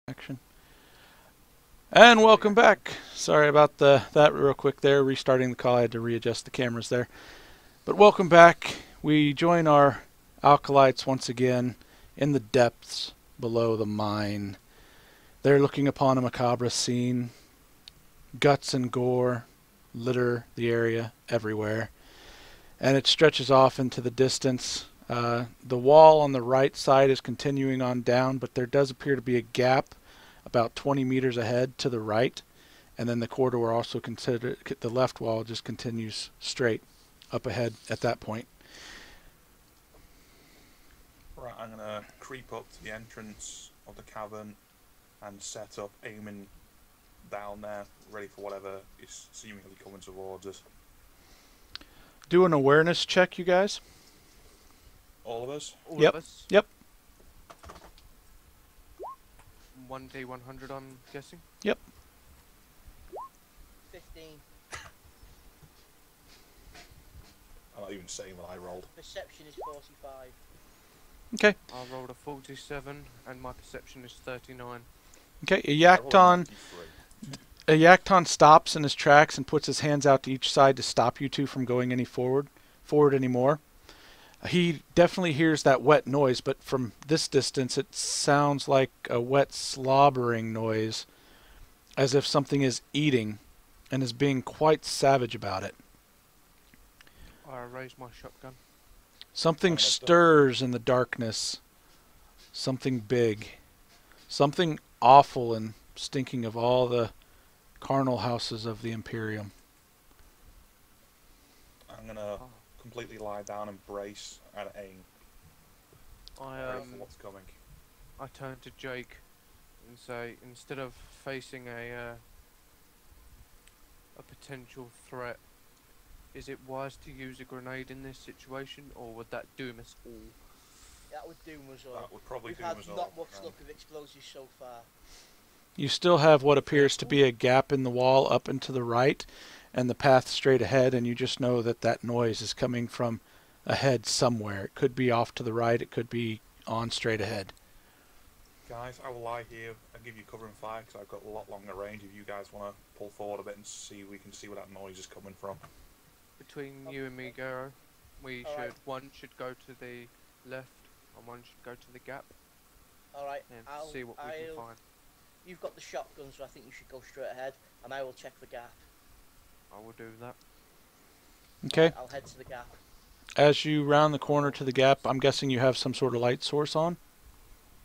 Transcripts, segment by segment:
Action. And welcome back. Sorry about that real quick there. Restarting the call, I had to readjust the cameras there. But welcome back. We join our acolytes once again in the depths below the mine. They're looking upon a macabre scene. Guts and gore litter the area everywhere. And it stretches off into the distance. The wall on the right side is continuing on down, but there does appear to be a gap about 20 meters ahead to the right, and then the corridor also the left wall just continues straight up ahead at that point. Right, I'm gonna creep up to the entrance of the cavern and set up, aiming down there, ready for whatever is seemingly coming towards us. Do an awareness check, you guys. All of us? All Yep. of us? Yep. 1d100, I'm guessing? Yep. 15. I'm not even saying what I rolled. Perception is 45. Okay. I rolled a 47 and my perception is 39. Okay. I rolled a 93. Iacton stops in his tracks and puts his hands out to each side to stop you two from going any forward anymore. He definitely hears that wet noise, but from this distance it sounds like a wet slobbering noise, as if something is eating and is being quite savage about it. I raised my shotgun. Something stirs in the darkness. Something big. Something awful and stinking of all the carnal houses of the Imperium. I'm gonna completely lie down and brace and aim. I For what's coming. I turn to Jake and say, instead of facing a potential threat, is it wise to use a grenade in this situation, or would that doom us all? That would doom us all. That would probably We've doom had us all. not much luck with explosives so far. You still have what appears to be a gap in the wall up and to the right, and the path straight ahead, and you just know that that noise is coming from ahead somewhere. It could be off to the right, it could be on straight ahead. Guys, I will lie here and give you cover and fire because I've got a lot longer range. If you guys want to pull forward a bit and see, we can see where that noise is coming from. Between you and me, Garro, we All should right. one should go to the left and one should go to the gap Alright, and see what we can find. You've got the shotgun, so I think you should go straight ahead, and I will check the gap. I will do that. Okay. I'll head to the gap. As you round the corner to the gap, I'm guessing you have some sort of light source on?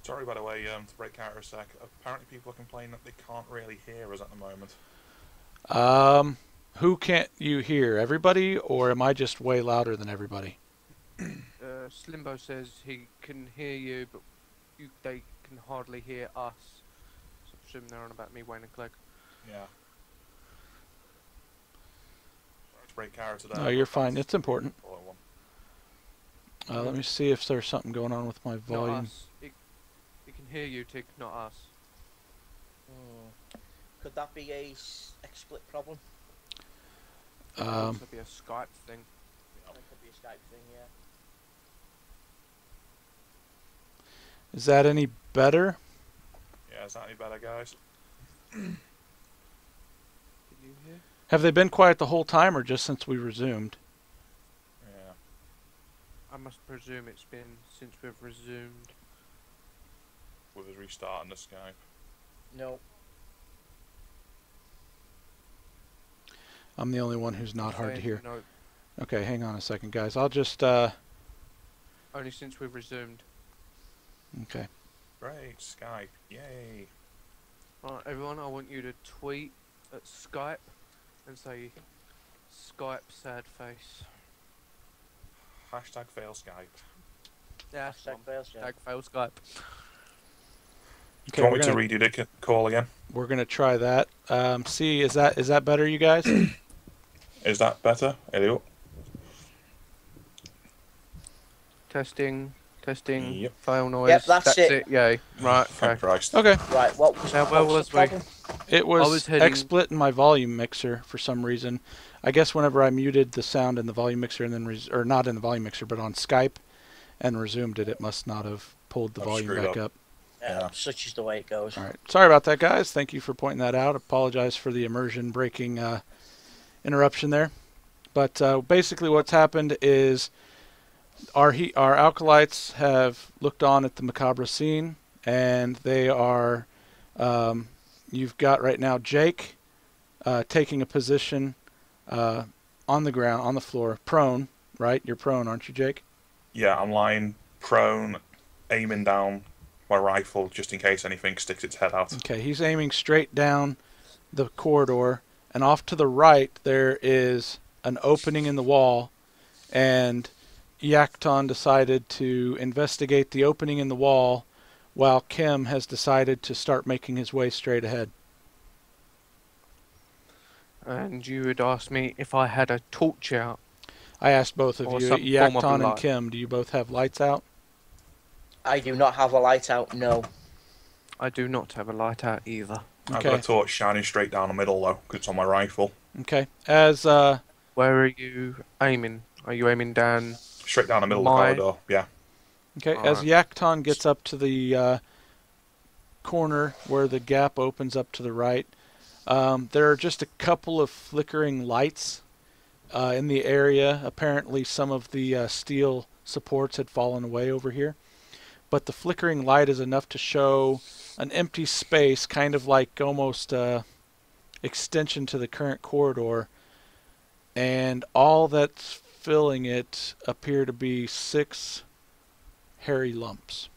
Sorry, by the way, to break character a sec. Apparently people are complaining that they can't really hear us at the moment. Who can't you hear? Everybody, or am I just way louder than everybody? Slimbo says he can hear you, but they can hardly hear us. So I presume they're on about me, Wayne and Clegg. Yeah. Sorry to break character there. No, you're fine. It's important. Important one. Let me see if there's something going on with my Not volume. us. It can hear you, Tick, not us. Could that be a XSplit problem? It could also be a Skype thing. That could be a Skype thing, yeah. Is that any better? Yeah, is that any better, guys? Did you hear? Have they been quiet the whole time, or just since we resumed? Yeah. I must presume it's been since we've resumed. With us restarting the Skype. No. I'm the only one who's not hard to Saying hear. No, Okay, hang on a second, guys. I'll just, only since we've resumed. okay. Great, Skype. Yay. Right, everyone, I want you to tweet at Skype and say, Skype sad face. Hashtag fail Skype. Yeah, Hashtag fails, yeah. Hashtag fail Skype. Do you want me to redo the call again? We're gonna try that. See, is that better, you guys? Is that better? Hello? Testing, Yep. fail noise. Yep, that's it. Yay. Right, Thank okay. Christ. Okay. Right, what was, How what well was the was we? problem? It was, was heading- XSplit in my volume mixer for some reason. I guess whenever I muted the sound in the volume mixer and then or not in the volume mixer, but on Skype, and resumed it, it must not have pulled the I've volume screwed back up. Yeah. Such is the way it goes. All right. Sorry about that, guys. Thank you for pointing that out. Apologize for the immersion breaking interruption there. But basically what's happened is our alkalites have looked on at the macabre scene, and they are... you've got right now Jake taking a position on the ground, on the floor, prone, right? You're prone, aren't you, Jake? Yeah, I'm lying prone, aiming down my rifle just in case anything sticks its head out. Okay, he's aiming straight down the corridor, and off to the right there is an opening in the wall, and Iacton decided to investigate the opening in the wall while Khem has decided to start making his way straight ahead. And you had asked me if I had a torch out. I asked both of Or you, some form of Iacton and light. Khem, do you both have lights out? I do not have a light out, no. I do not have a light out either. I've got a torch shining straight down the middle though, because it's on my rifle. Okay. As Where are you aiming? Are you aiming down? Straight down the middle of the corridor, yeah. Okay, as Alright. Iacton gets up to the corner where the gap opens up to the right, there are just a couple of flickering lights in the area. Apparently some of the steel supports had fallen away over here. But the flickering light is enough to show an empty space, kind of like almost extension to the current corridor. And all that's filling it appear to be 6 hairy lumps.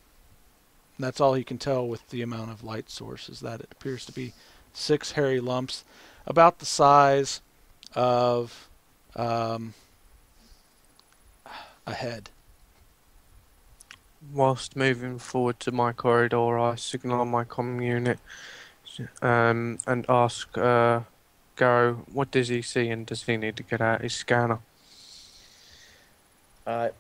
And that's all he can tell with the amount of light source, is that it appears to be 6 hairy lumps, about the size of a head. Whilst moving forward to my corridor, I signal on my comm unit and ask Garro, what does he see and does he need to get out his scanner? I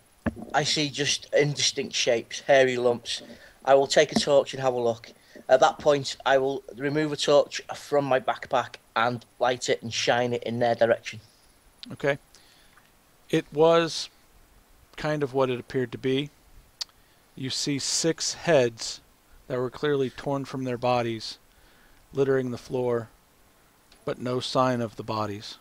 see just indistinct shapes, hairy lumps. I will take a torch and have a look. At that point, I will remove a torch from my backpack and light it and shine it in their direction. Okay. It was kind of what it appeared to be. You see 6 heads that were clearly torn from their bodies, littering the floor, but no sign of the bodies.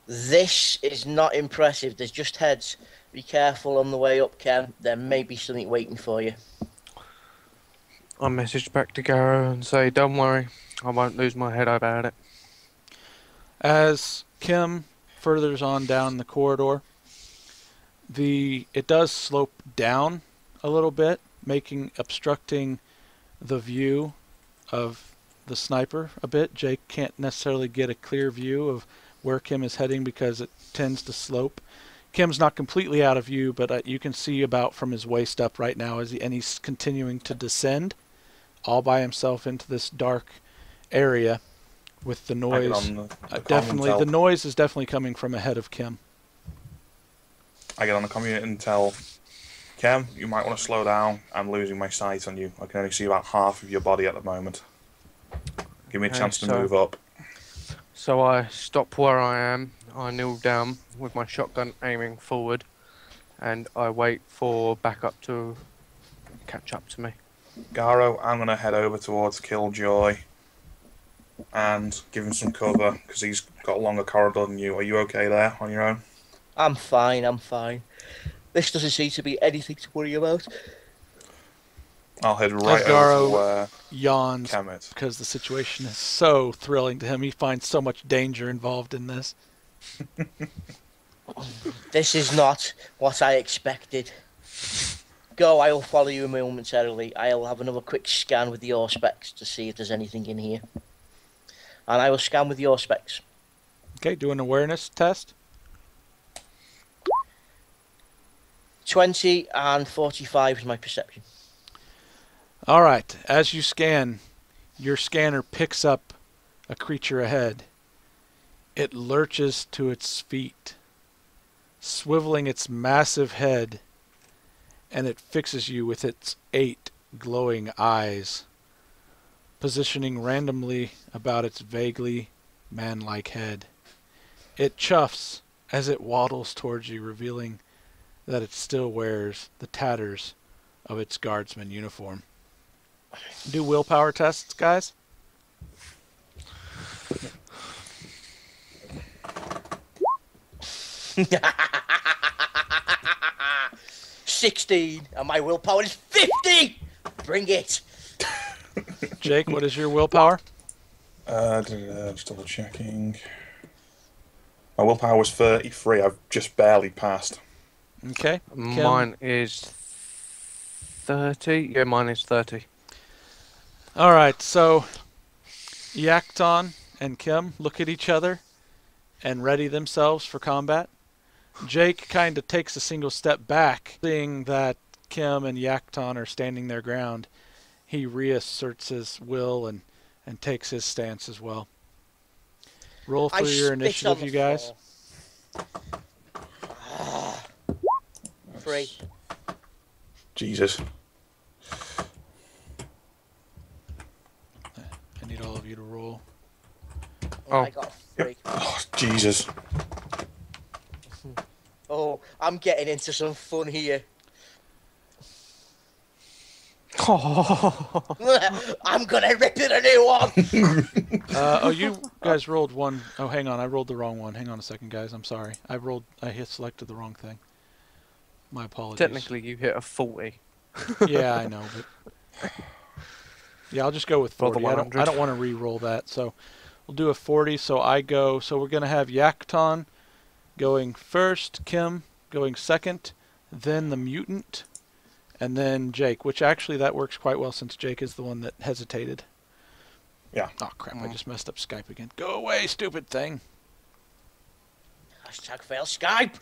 This is not impressive. There's just heads. Be careful on the way up, Khem. There may be something waiting for you. I message back to Garro and say, don't worry, I won't lose my head about it. As Khem furthers on down the corridor, it does slope down a little bit, obstructing the view of the sniper a bit. Jake can't necessarily get a clear view of where Khem is heading because it tends to slope. Khem's not completely out of view, but you can see about from his waist up right now, and he's continuing to descend all by himself into this dark area with the noise. The noise is definitely coming from ahead of Khem. I get on the comm unit and tell Khem, you might want to slow down. I'm losing my sight on you. I can only see about half of your body at the moment. Give me a chance to move up. So I stop where I am, I kneel down with my shotgun aiming forward, and I wait for backup to catch up to me. Garro, I'm going to head over towards Killjoy and give him some cover, because he's got a longer corridor than you. Are you okay there on your own? I'm fine, I'm fine. This doesn't seem to be anything to worry about. I'll head right Garro over to where yawns Khem is. because the situation is so thrilling to him. He finds so much danger involved in this. This is not what I expected. Go, I will follow you momentarily. I'll have another quick scan with your specs to see if there's anything in here. And I will scan with your specs. Okay, do an awareness test. 20 and 45 is my perception. All right, as you scan, your scanner picks up a creature ahead. It lurches to its feet, swiveling its massive head, and it fixes you with its 8 glowing eyes, positioning randomly about its vaguely man-like head. It chuffs as it waddles towards you, revealing that it still wears the tatters of its guardsman uniform. Do willpower tests, guys. 16, and my willpower is 50. Bring it. Jake, what is your willpower? Just double checking. My willpower was 33. I've just barely passed. Okay. Kim? Mine is 30. Yeah, mine is 30. All right, so Iacton and Khem look at each other and ready themselves for combat. Jake kind of takes a single step back, seeing that Khem and Iacton are standing their ground. He reasserts his will and takes his stance as well. Roll for your initiative, you guys. 3. Jesus. I need all of you to roll. Oh, I got a 3. Oh, Jesus. Oh, I'm getting into some fun here. I'm gonna rip it a new one. Oh, you guys rolled one. Oh, hang on, I rolled the wrong one. Hang on a second, guys. I'm sorry. I selected the wrong thing. My apologies. Technically, you hit a 40. Yeah, I know, but yeah, I'll just go with 40. I don't want to re-roll that, so we'll do a 40. So we're gonna have Iacton going first, Khem going second, then the mutant, and then Jake, which actually that works quite well since Jake is the one that hesitated. Yeah. Oh crap, I just messed up Skype again. Go away, stupid thing. Hashtag fail Skype.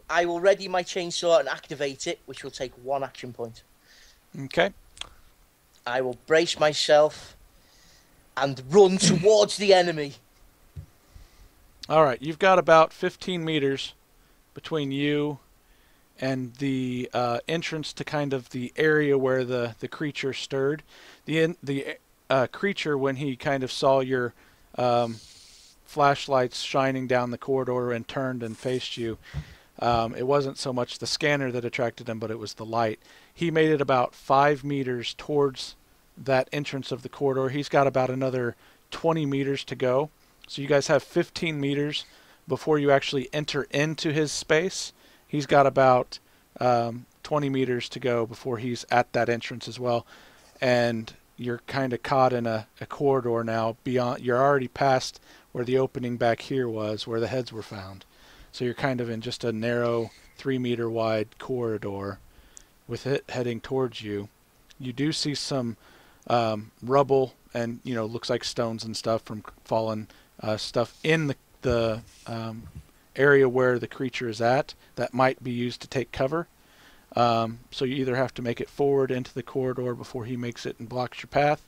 I will ready my chainsaw and activate it, which will take 1 action point. Okay. I will brace myself and run towards the enemy. All right, you've got about 15 meters between you and the entrance to kind of the area where the creature stirred. The creature, when he kind of saw your flashlights shining down the corridor and turned and faced you, it wasn't so much the scanner that attracted him, but it was the light. He made it about 5 meters towards that entrance of the corridor. He's got about another 20 meters to go. So you guys have 15 meters before you actually enter into his space. He's got about 20 meters to go before he's at that entrance as well. And you're kind of caught in a corridor now. You're already past where the opening back here was, where the heads were found. So you're kind of in just a narrow 3-meter wide corridor with it heading towards you. You do see some rubble and, looks like stones and stuff from fallen stuff in the area where the creature is at that might be used to take cover. So you either have to make it forward into the corridor before he makes it and blocks your path,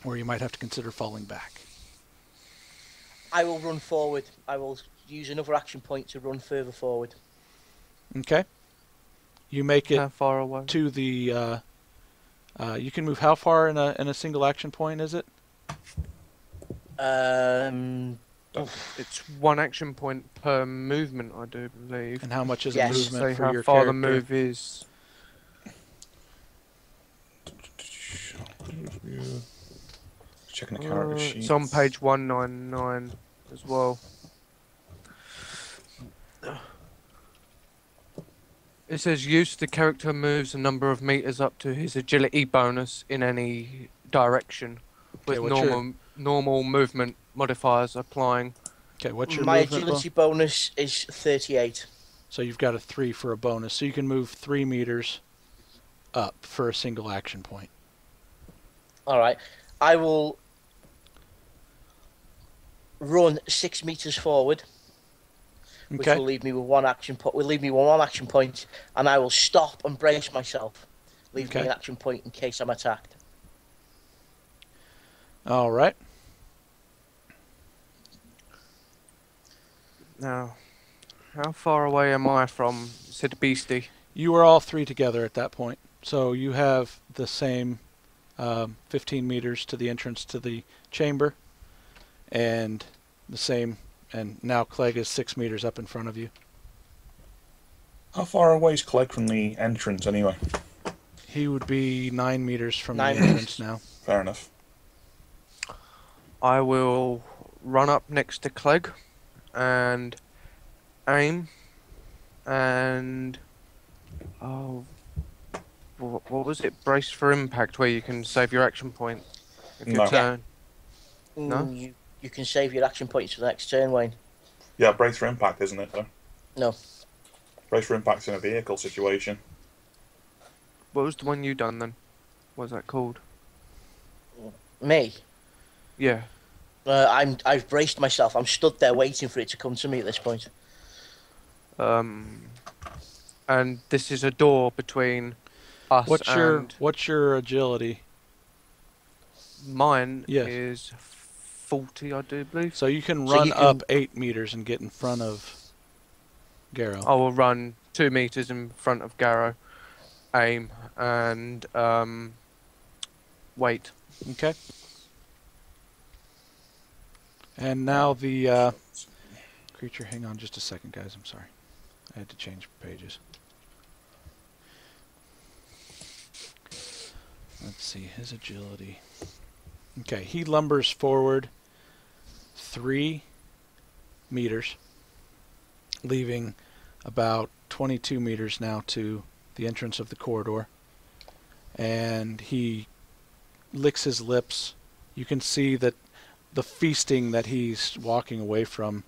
or you might have to consider falling back. I will run forward. I will use another action point to run further forward. Okay. You make it How far away? to the... you can move how far in a single action point, is it? It's 1 action point per movement, I do believe. And how much is Yes. a movement Say for how your far character? the move is. Checking the character sheet. It's on page 199 as well. It says use the character moves a number of meters up to his agility bonus in any direction, with what's normal movement modifiers applying. Okay, what's your My movement? agility bonus is 38. So you've got a 3 for a bonus, so you can move 3 meters up for a single action point. Alright. I will run 6 meters forward, which Okay. will leave me with 1 action point. Will leave me with 1 action point, and I will stop and brace myself. Leave me Okay. an action point in case I'm attacked. All right. Now, how far away am I from said beastie? You are all 3 together at that point. So you have the same 15 meters to the entrance to the chamber, and the same and now Clegg is 6 meters up in front of you. How far away is Clegg from the entrance anyway? He would be 9 meters from 9 the entrance now. Fair enough. I will run up next to Clegg and aim and what was it? Brace for impact, where you can save your action point if your No. turn. Ooh, No? you can save your action points for the next turn, Wayne. Yeah, brace for impact, isn't it, though? No. Brace for impact's in a vehicle situation. What was the one you done then? What's that called? Me? Yeah. I've braced myself. I'm stood there waiting for it to come to me at this point. And this is a door between us and What's your agility? mine Yes. is 40, I do believe. So you can So run you can- up 8 meters and get in front of Garro. I will run 2 meters in front of Garro, aim, and wait. Okay. And now the creature. Hang on just a second, guys. I'm sorry. I had to change pages. Let's see. His agility. Okay. He lumbers forward 3 meters, leaving about 22 meters now to the entrance of the corridor. And he licks his lips. You can see that the feasting that he's walking away from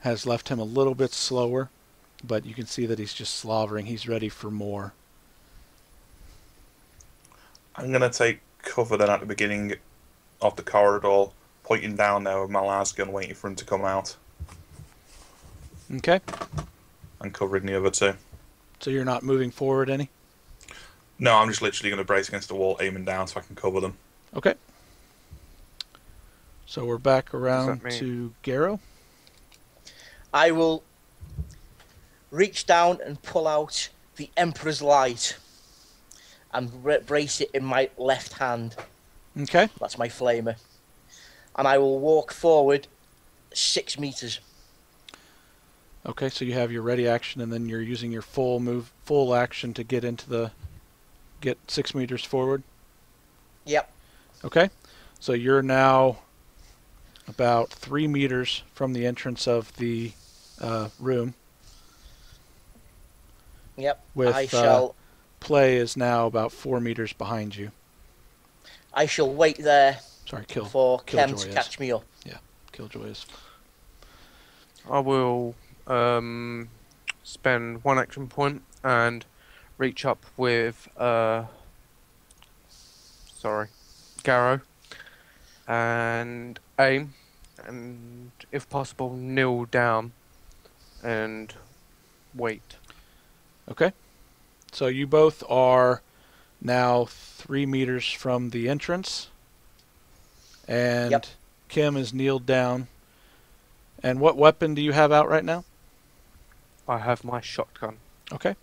has left him a little bit slower, but you can see that he's just slobbering. He's ready for more. I'm going to take cover then at the beginning of the corridor, pointing down there with my last gun, waiting for him to come out, Okay. and covering the other two. So you're not moving forward any? No, I'm just literally going to brace against the wall, aiming down so I can cover them. Okay. So we're back around mean? to Garro. I will reach down and pull out the Emperor's Light and brace it in my left hand. Okay. That's my flamer. And I will walk forward 6 meters. Okay, so you have your ready action, and then you're using your full action to get 6 meters forward. Yep. Okay, so you're now about 3 meters from the entrance of the room. Yep. With I shall play is now about 4 meters behind you. I shall wait there Sorry, for Khem Killjoy to is. catch me up. Killjoy is. I will spend 1 action point and reach up with Garro, and aim, and if possible kneel down and wait. Okay, so you both are now 3 meters from the entrance, and Yep. Khem is kneeled down. And what weapon do you have out right now? I have my shotgun. Okay.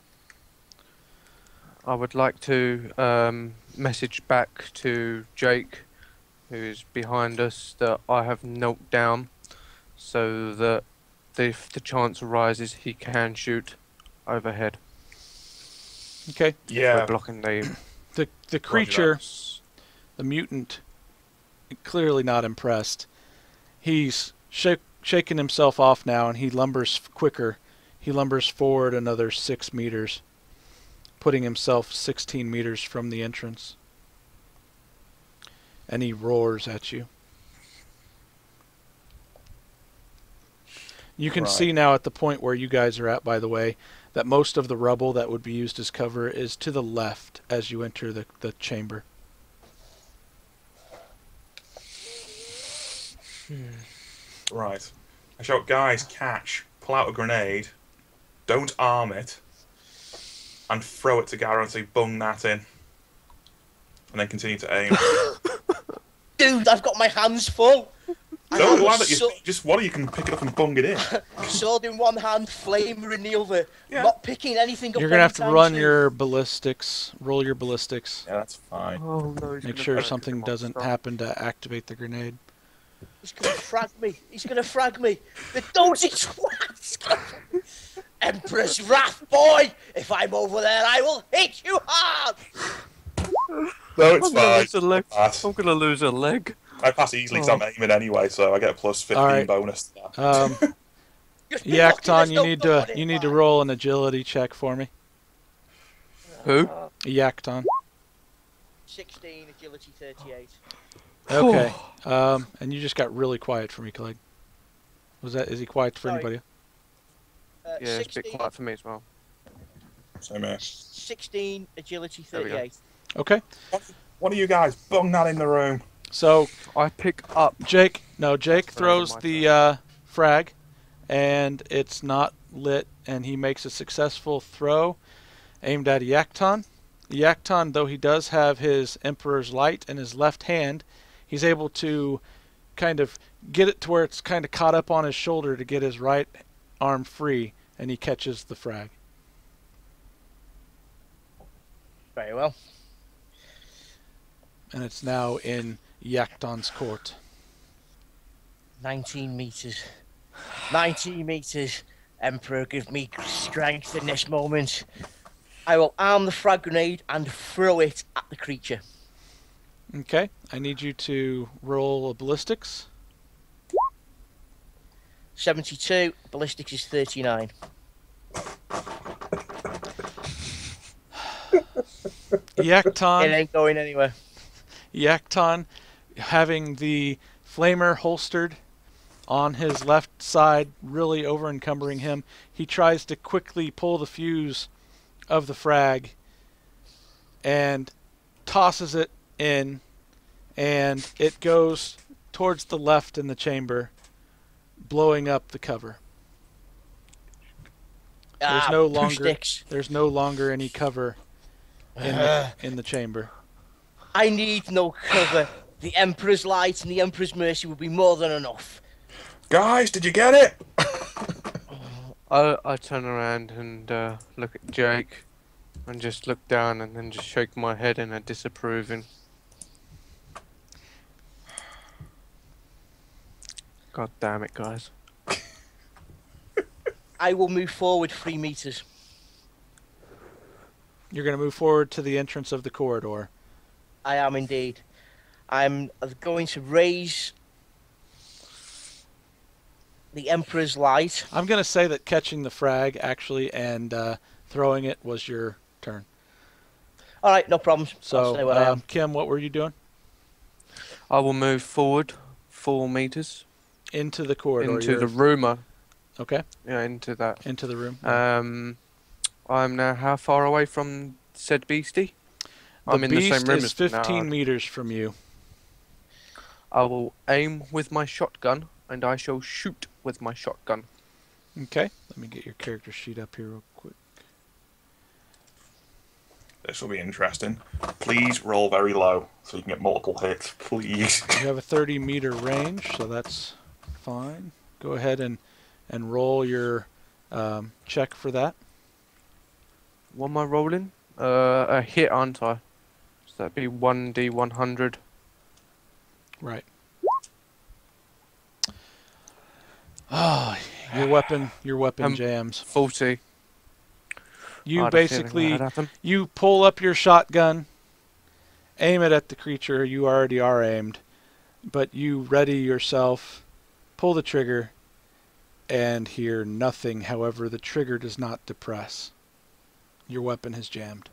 I would like to message back to Jake, who is behind us, that I have knelt down, so that if the chance arises, he can shoot overhead. Okay. Yeah. We're blocking the The creature, Roger the mutant, clearly not impressed. He's shaking himself off now, and he lumbers quicker. He lumbers forward another 6 meters, putting himself 16 meters from the entrance. And he roars at you. You can Right. see now at the point where you guys are at, by the way, that most of the rubble that would be used as cover is to the left as you enter the chamber. Right. I shout, guys, catch, pull out a grenade, don't arm it, and throw it to Garro and say, bung that in. And then continue to aim. Dude, I've got my hands full. I Don't have land a at you. Just one of you can pick it up and bung it in. sword in one hand, flamer in the other. Yeah. Not picking anything up. You're going to have to anytime run soon. your ballistics, roll your ballistics. Yeah, that's fine. Oh no! he's Make gonna sure go to something the doesn't monster. happen to activate the grenade. He's gonna frag me. He's gonna frag me. The dozy twat. Emperor's Wrath, boy. If I'm over there, I will hit you hard. No, it's I'm gonna fine. lose a leg. I pass. I'm gonna lose a leg. I pass easily because I'm aiming anyway, so I get a plus 15 Alright. bonus to that. Just be lucky Yacton, there's you no need blood to in mine. roll an agility check for me. Who? Yacton. 16, agility 38. Okay. And you just got really quiet for me, Clegg. Is he quiet for Sorry. anybody? Yeah, it's a bit quiet for me as well. Same here. 16, agility There we go. 38. Okay. One of you guys, bung that in the room. So I pick up. Jake That's throws my the frag, and it's not lit, and he makes a successful throw aimed at Iacton. Iacton, though he does have his Emperor's Light in his left hand, he's able to kind of get it to where it's kind of caught up on his shoulder to get his right arm free, and he catches the frag. Very well. And it's now in Iacton's court. 19 meters. 19 meters. Emperor, give me strength in this moment. I will arm the frag grenade and throw it at the creature. Okay, I need you to roll a ballistics. 72. Ballistics is 39. It Iacton, ain't going anywhere. Iacton, having the flamer holstered on his left side, really over encumbering him, he tries to quickly pull the fuse of the frag and tosses it in, and it goes towards the left in the chamber, blowing up the cover. There's no two longer sticks. there's no longer any cover in the chamber. I need no cover. The Emperor's Light and the Emperor's Mercy will be more than enough. Guys, did you get it? I turn around and look at Jake, and just look down and then just shake my head in a disapproving. God damn it, guys. I will move forward 3 meters. You're going to move forward to the entrance of the corridor. I am indeed. I'm going to raise the Emperor's Light. I'm going to say that catching the frag, actually, and throwing it was your turn. All right, no problems. I'll So, stay where I am. Kim, what were you doing? I will move forward 4 meters Into the corridor. into the room. Okay, Yeah, into that. into the room. I'm now how far away from said beastie? The I'm in the beast same room is as 15 now. meters from you. I will aim with my shotgun, and I shall shoot with my shotgun. Okay, let me get your character sheet up here real quick. This will be interesting. Please roll very low so you can get multiple hits, please. You have a 30-meter range, so that's fine. Go ahead and roll your check for that. What am I rolling? A hit, aren't I? So that'd be 1d100. Right. Oh, your weapon jams. 40. You I had a feeling basically that'd happen. you pull up your shotgun, aim it at the creature. You already are aimed, but you ready yourself, pull the trigger, and hear nothing. However, the trigger does not depress. Your weapon has jammed.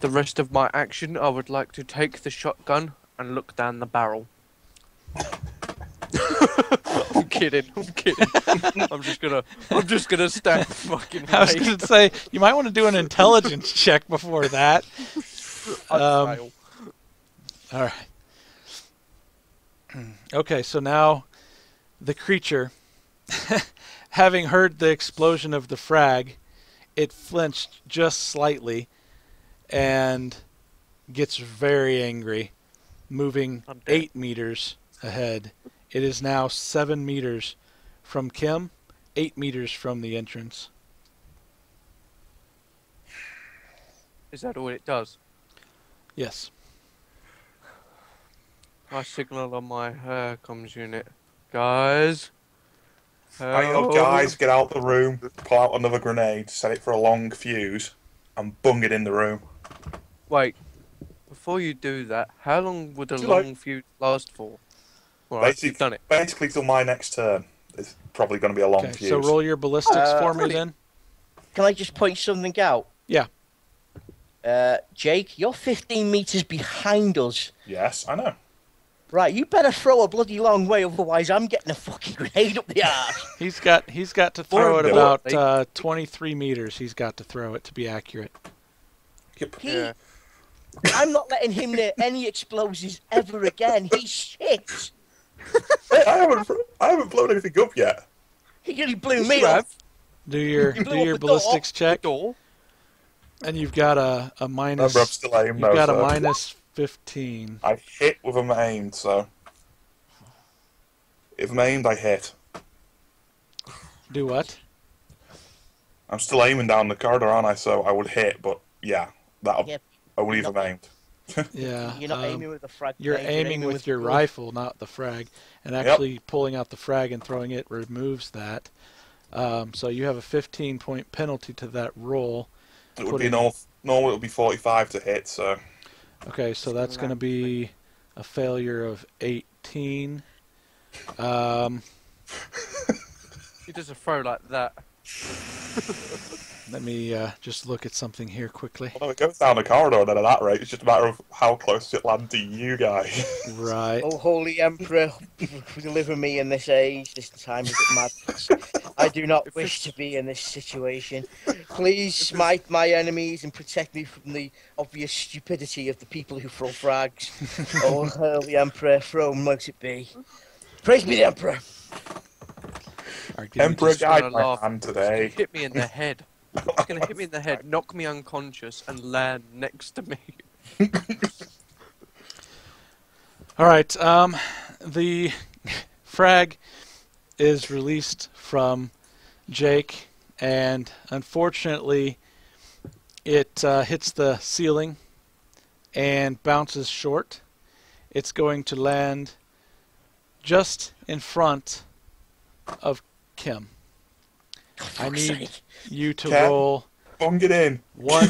The rest of my action, I would like to take the shotgun and look down the barrel. I'm kidding. I'm just gonna stand fucking. I was going to say, you might want to do an intelligence check before that. Fail. All right. Okay, so now the creature, having heard the explosion of the frag, it flinched just slightly and gets very angry, moving I'm dead. 8 meters ahead. It is now 7 meters from Kim, 8 meters from the entrance. Is that all it does? Yes. I signal on my comms unit. Guys. Right, your guys, get out the room, pull out another grenade, set it for a long fuse, and bung it in the room. Wait. Before you do that, how long would a Too long late. fuse last for? Alright, you've done it. Basically till my next turn. It's probably going to be a long Okay, fuse. so roll your ballistics for me brilliant. then. Can I just point something out? Yeah. Jake, you're 15 meters behind us. Yes, I know. Right, you better throw a bloody long way, otherwise I'm getting a fucking grenade up the arse. He's got to throw it do about 23 meters. He's got to throw it to be accurate. Yep. Yeah. I'm not letting him near any explosives ever again. He's shit. I haven't blown anything up yet. He nearly blew Yes, me you have. up. Do your You blew up the ballistics door. check, and you've got a minus. Remember, I'm still aimed, You've though, got a so- minus 15. I hit with them aimed, so... If I'm aimed, I hit. Do what? I'm still aiming down the corridor, aren't I? So I would hit, but yeah, that'll Yep. only if I'm aimed. Yeah. You're not aiming with the frag. You're grenade, aiming with your the gun. rifle, not the frag, and actually pulling out the frag and throwing it removes that. So you have a 15-point penalty to that roll. It would be normal. It would be 45 to hit. So Okay, so that's going to be a failure of 18. He does a throw like that. Let me just look at something here quickly. although it goes down the corridor, then at that rate, it's just a matter of how close it lands to you guys. Right. Oh, Holy Emperor, deliver me in this age, this time of madness. I do not wish to be in this situation. Please smite my enemies and protect me from the obvious stupidity of the people who throw frags. Oh, Holy Emperor, throw 'em, let it be. Praise be the Emperor. All right, give me Emperor just- guide gonna my laugh. hand today. Hit me in the head. He's going to hit me in the head, knock me unconscious, and land next to me. All right. The frag is released from Jake, and unfortunately, it hits the ceiling and bounces short. It's going to land just in front of Khem. I need you to Khem? roll Bung it in. one.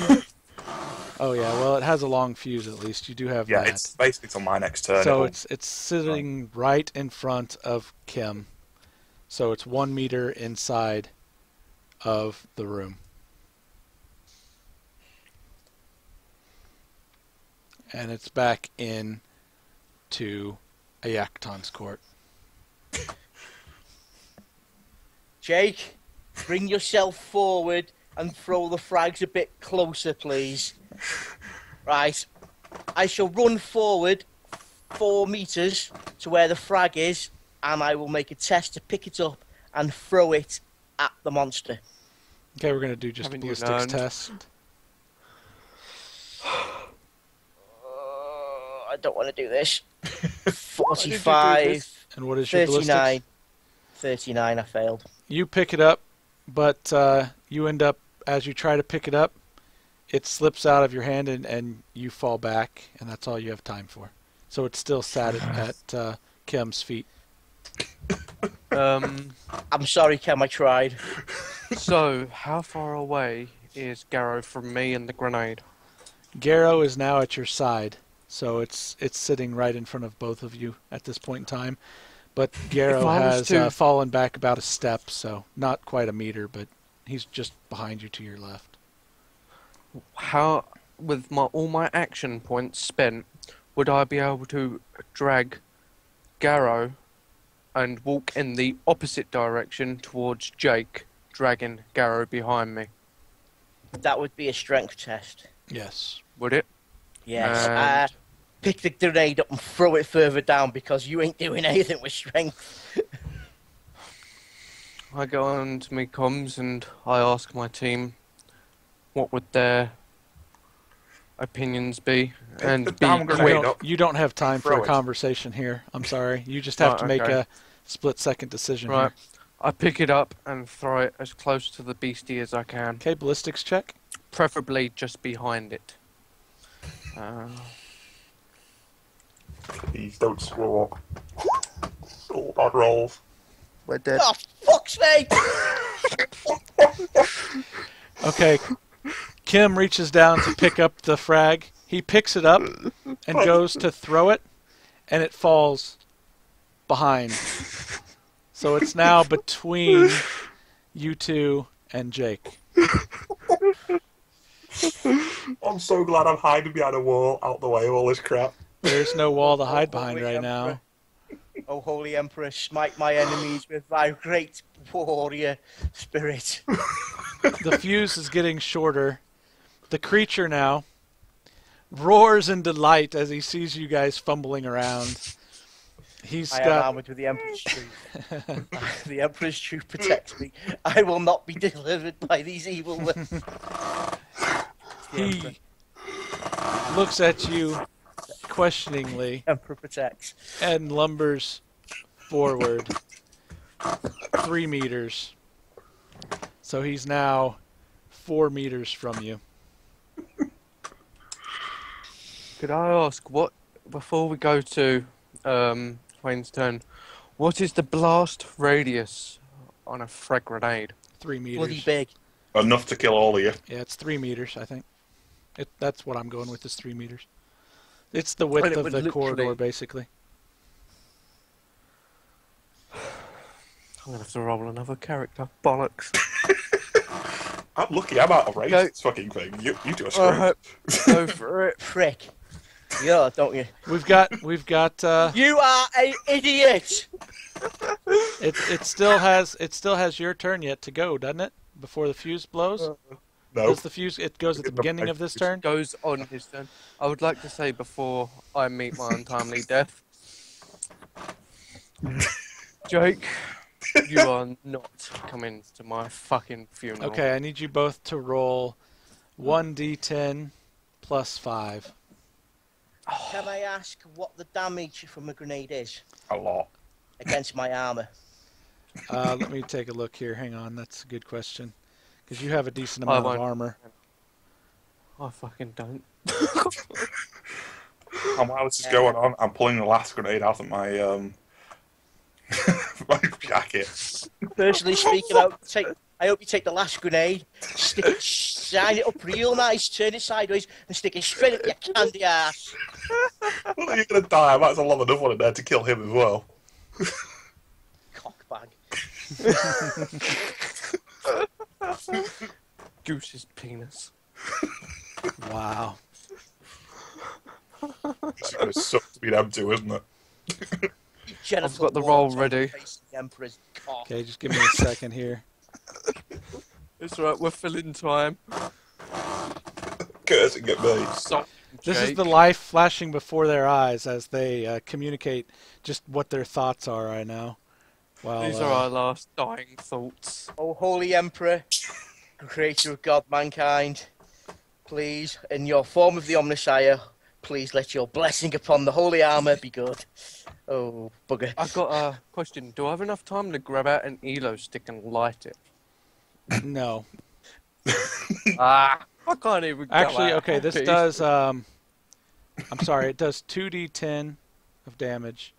Oh yeah, well it has a long fuse at least. You do have Yeah, that. it's basically till my next turn. So It'll- it's sitting right in front of Khem. So it's 1 meter inside of the room. And it's back in to Iacton's court. Jake, bring yourself forward and throw the frags a bit closer, please. Right. I shall run forward 4 meters to where the frag is, and I will make a test to pick it up and throw it at the monster. Okay, we're going to do just a Haven't you ballistics learned? test. I don't want to do this. do 45, this? And what is your 39. ballistics? 39, I failed. You pick it up, but you end up, as you try to pick it up, it slips out of your hand and you fall back, and that's all you have time for. So it's still sat at Khem's feet. I'm sorry, Khem, I tried. So, how far away is Garro from me and the grenade? Garro is now at your side, so it's sitting right in front of both of you at this point in time. But Garro If I was has to- fallen back about a step, so not quite a meter, but he's just behind you to your left. How, with all my action points spent, would I be able to drag Garro and walk in the opposite direction towards Jake, dragging Garro behind me? That would be a strength test. Yes. Would it? Yes. And- Pick the grenade up and throw it further down because you ain't doing anything with strength. I go on to my comms and I ask my team what would their opinions be, the and be damn You grenade quick. don't, up. you don't have time for Throw a it. conversation here. I'm sorry. You just have Right, to make okay. a split-second decision Right. here. I pick it up and throw it as close to the beastie as I can, Okay, ballistics check. preferably just behind it. Please don't screw up. Oh, bad rolls. We're dead. Oh, fuck's sake! Okay. Khem reaches down to pick up the frag. He picks it up and goes to throw it, and it falls behind. So it's now between you two and Jake. I'm so glad I'm hiding behind a wall out the way of all this crap. There's no wall to hide behind right now. Oh, Holy Emperor, smite my enemies with thy great warrior spirit. The fuse is getting shorter. The creature now roars in delight as he sees you guys fumbling around. I am armored with the Emperor's truth. The Emperor's truth protects me. I will not be delivered by these evil lips. He looks at you questioningly Emperor protects. and lumbers forward 3 meters. So he's now 4 meters from you. Could I ask, what, before we go to Wayne's turn, what is the blast radius on a frag grenade? 3 meters. Bloody big. Enough to kill all of you. Yeah, it's 3 meters, I think. That's what I'm going with, is 3 meters. It's the width of the corridor, basically. I'm going to have to roll another character. Bollocks. I'm lucky I'm out of range Go. this fucking thing. You do a script. Go for it. Prick. Yeah, don't you? We've got You are an idiot! it still has your turn yet to go, doesn't it? Before the fuse blows? No. Does the fuse, it goes at the beginning of this turn? Goes on his turn. I would like to say before I meet my untimely death, Jake, you are not coming to my fucking funeral. Okay, I need you both to roll 1d10 plus 5. Can I ask what the damage from a grenade is A lot. against my armor? Let me take a look here. Hang on, that's a good question. Because you have a decent amount of armor. I fucking don't. And while this is going on, I'm pulling the last grenade out of my my jacket. Personally speaking, I hope you take the last grenade, shine it up real nice, turn it sideways, and stick it straight up your candy ass. Well, you're gonna die. I might as well have another one in there to kill him as well. Cockbag. Goose's penis. Wow. It's gonna suck to be them two, isn't it? I've got the roll ready. The Emperor's cock. Okay, just give me a second here. It's right, we're filling time. Cursing at me. Stop, This is Jake. the life flashing before their eyes as they communicate just what their thoughts are right now. Well, These are our last dying thoughts. Oh, Holy Emperor, creator of God, mankind, please, in your form of the Omnissiah, please let your blessing upon the holy armor be good. Oh, bugger. I've got a question. Do I have enough time to grab out an Elo stick and light it? no. I can't even go Actually, out. okay, this does, I'm sorry, it does 2d10 of damage.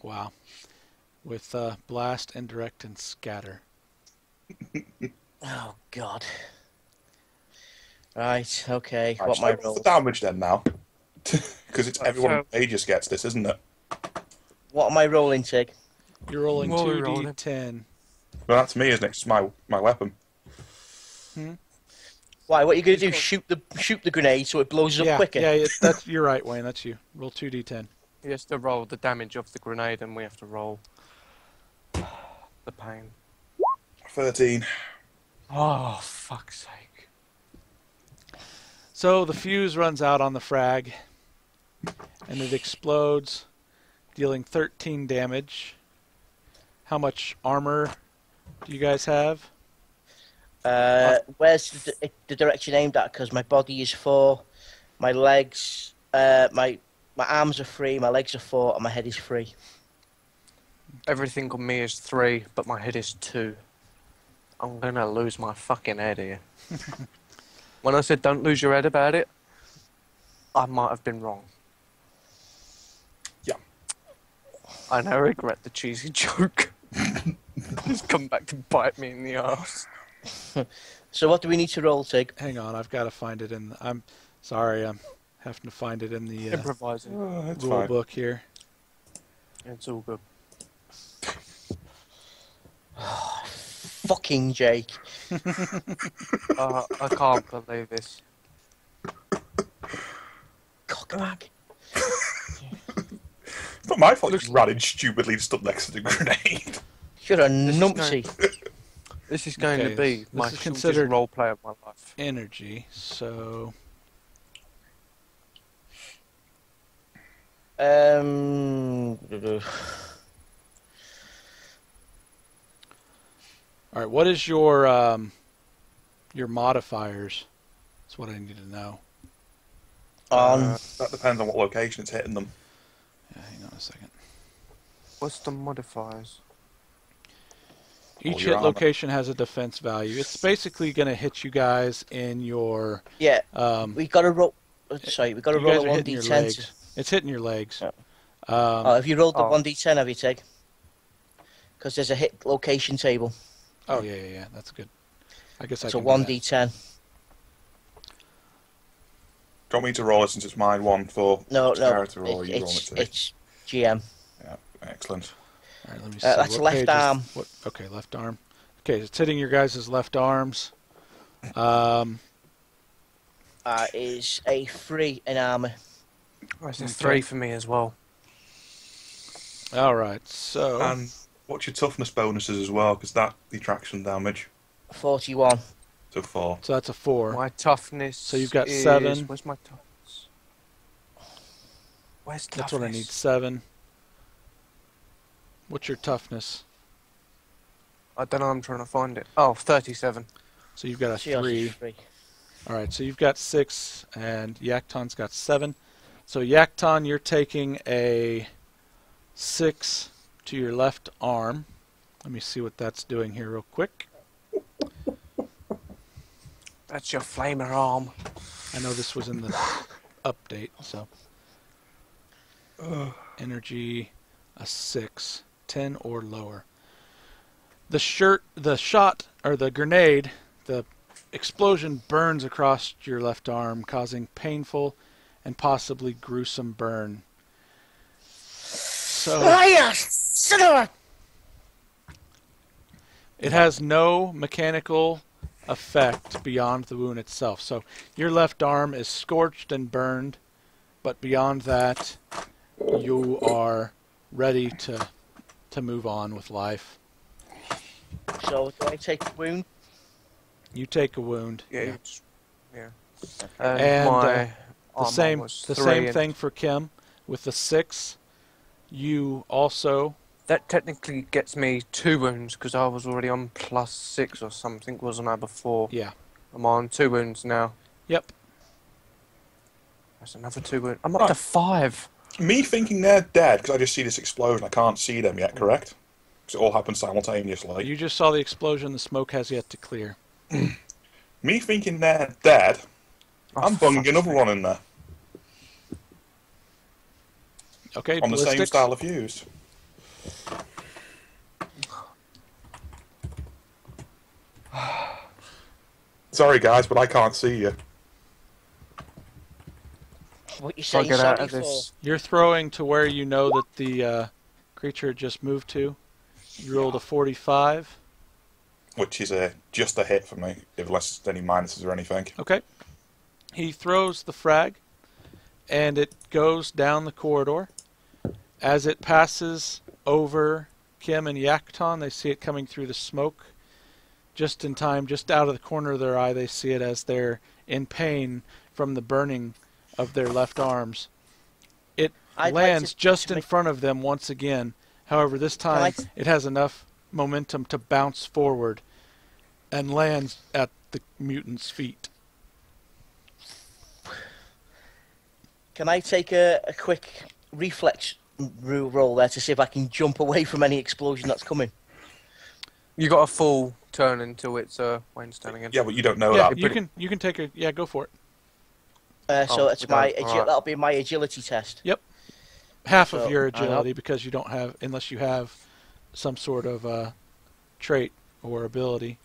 Wow. With blast, indirect, and scatter. Oh, God. Right, okay, Right, what so my what's roll? the damage then now? Because it's everyone in Aegis gets this, isn't it? What am I rolling, Tig? You're rolling What are we rolling? 2d10. Well, that's me, isn't it? It's my weapon. Why, what are you going to do? Shoot the grenade so it blows up Yeah, quicker? yeah, you're right, Wayne, that's you. Roll 2d10. He has to roll the damage of the grenade and we have to roll the pain. 13. Oh, fuck's sake. So the fuse runs out on the frag, and it explodes, dealing 13 damage. How much armor do you guys have? Where's the direction aimed at? Because my body is 4, my legs, my arms are 3, my legs are 4, and my head is 3. Everything on me is 3, but my head is 2. I'm gonna lose my fucking head here. When I said don't lose your head about it, I might have been wrong. Yeah. I now regret the cheesy joke. It's come back to bite me in the arse. So what do we need to roll, Tig? Hang on, I've got to find it in. I'm sorry, I'm having to find it in the Improvising. That's rule fine. book here. It's all good. Fucking Jake. I can't believe this. Cockback. It's not my fault. You just ran in stupidly and stood next to the grenade. You're a This is numpty. This is going Okay, to be this my is shortest considered- role play of my life. Energy. So Um. all right, what is your modifiers? That's what I need to know. On. That depends on what location it's hitting them. Yeah, hang on a second. What's the modifiers? Each your hit armor. location has a defense value. It's basically going to hit you guys in your. Yeah. Um, We got to roll. Sorry, we got to you roll guys a are hitting your 1d10. legs. It's hitting your legs. Yeah. Have you rolled the Oh. 1d10, have you, Tig? Because there's a hit location table. Oh yeah. That's good. I guess I So can. do that. 1d10. Do you want me to roll it since it's my one for No, character, no. or you roll it too? It's GM. Yeah, excellent. All right, let me see. That's what left page is- arm. Okay, left arm. Okay, it's hitting your guys' left arms. Is a 3 in armor. It's a Okay. 3 for me as well. All right, so And what's your toughness bonuses as well? Because that detracts from damage. 41. So 4. so that's a 4. My toughness. So you've got is... 7. Where's my toughness? Where's toughness? That's what I need. 7. What's your toughness? I don't know. I'm trying to find it. Oh, 37. So you've got a So yours is 3. 3. All right, so you've got 6, and Iacton's got 7. So Iacton, you're taking a 6 to your left arm. Let me see what that's doing here real quick. That's your flamer arm. I know this was in the update, so. Energy, a 6, 10 or lower. The shot, or the grenade, the explosion burns across your left arm, causing painful and possibly gruesome burn. So Son of a... it has no mechanical effect beyond the wound itself. So your left arm is scorched and burned, but beyond that, you are ready to move on with life. So do I take the wound? You take a wound. Yeah. Yeah. And, my The armor same was the 3 same and thing for Kim with the 6. You also That technically gets me 2 wounds because I was already on +6 or something, wasn't I, before? yeah. I'm on 2 wounds now. Yep. There's another 2 wounds. I'm up to 5. Me thinking they're dead, because I just see this explosion, I can't see them yet, correct? Because it all happens simultaneously. You just saw the explosion, the smoke has yet to clear. Me thinking they're dead, Oh, I'm for bunging fuck's another sake. one in there. Okay, On the same ballistics. style of fuse. Sorry guys, but I can't see you. What you So I saying get sorry out of for? this. You're throwing to where you know that the creature had just moved to. You rolled a 45. Which is just a hit for me, unless there's any minuses or anything. Okay. He throws the frag, and it goes down the corridor. As it passes over Kim and Iacton, they see it coming through the smoke. Just in time, just out of the corner of their eye, they see it as they're in pain from the burning of their left arms. It I'd like lands to just in make- front of them once again. However, this Can I time it has enough momentum to bounce forward and lands at the mutant's feet. Can I take a quick reflex roll there to see if I can jump away from any explosion that's coming? You got a full turn until it's Wayne's turn again. Yeah, but you don't know Yeah, that. you can take a go for it. So it's my alright. that'll be my agility test. Yep. Half So, of your hang on. agility because you don't have, unless you have some sort of trait or ability.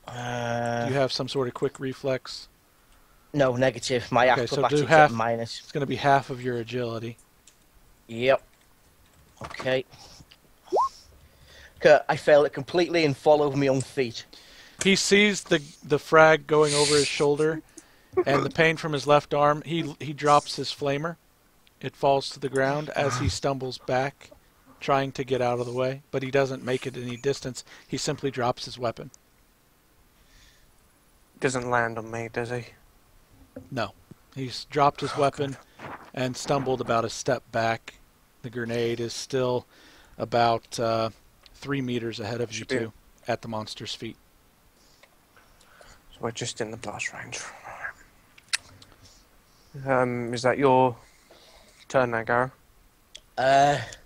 Do you have some sort of quick reflex? No, negative. My Okay, so do acrobatics half. at minus. It's going to be half of your agility. Yep. Okay. I fail it completely and fall over my own feet. He sees the frag going over his shoulder, and the pain from his left arm. He drops his flamer. It falls to the ground as he stumbles back, trying to get out of the way, but he doesn't make it any distance. He simply drops his weapon. Doesn't land on me, does he? No. He's dropped his weapon and stumbled about a step back. The grenade is still about 3 meters ahead of you two at the monster's feet. So we're just in the blast range. Is that your turn now, Garro?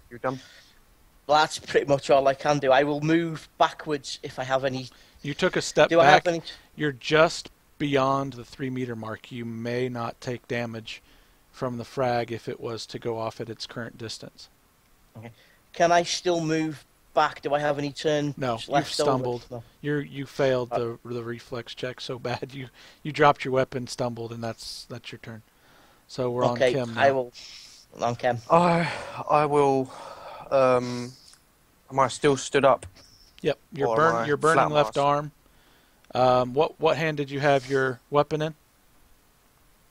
You done? That's pretty much all I can do. I will move backwards if I have any. You took a step Do back. I have any? You're just beyond the 3 meter mark. You may not take damage from the frag if it was to go off at its current distance. Okay. Can I still move back? Do I have any turn No, left you've stumbled. over? You failed the reflex check so bad. You dropped your weapon, stumbled, and that's your turn. So we're on Khem now. I will. On Khem. I will. Am I still stood up? Yep, you're Or am I you're burning flat left mass? arm. What hand did you have your weapon in?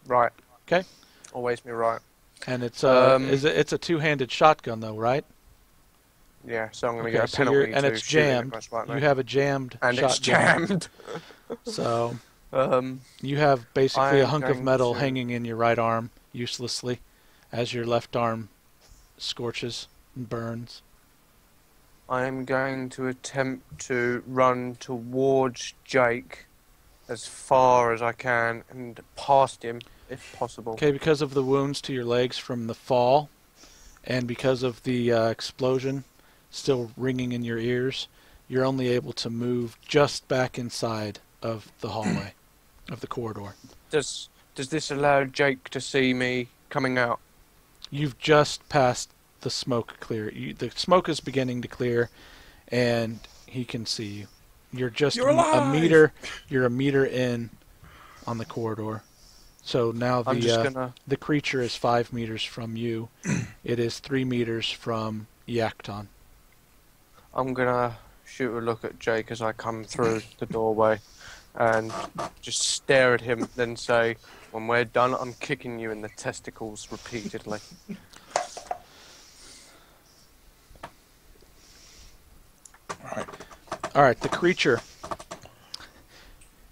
Right. Okay. Always me right. And it's it's a two-handed shotgun though, right? Yeah, so I'm going to Okay, get a so penalty and to it's shoot it jammed. if I swipe You me. have a jammed And it's shotgun. jammed. So Um, you have basically a I'm hunk of going metal to- hanging in your right arm uselessly as your left arm scorches and burns. I'm going to attempt to run towards Jake as far as I can and past him if possible. Okay, because of the wounds to your legs from the fall and because of the explosion still ringing in your ears, you're only able to move just back inside of the hallway, of the corridor. Does this allow Jake to see me coming out? You've just passed the smoke clear. The smoke is beginning to clear, and he can see you. You're just You're a alive! meter. You're a meter in on the corridor. So now I'm just gonna. the creature is 5 meters from you. It is 3 meters from Iacton. I'm gonna shoot a look at Jake as I come through the doorway, and just stare at him. Then say, "When we're done, I'm kicking you in the testicles repeatedly." All right, the creature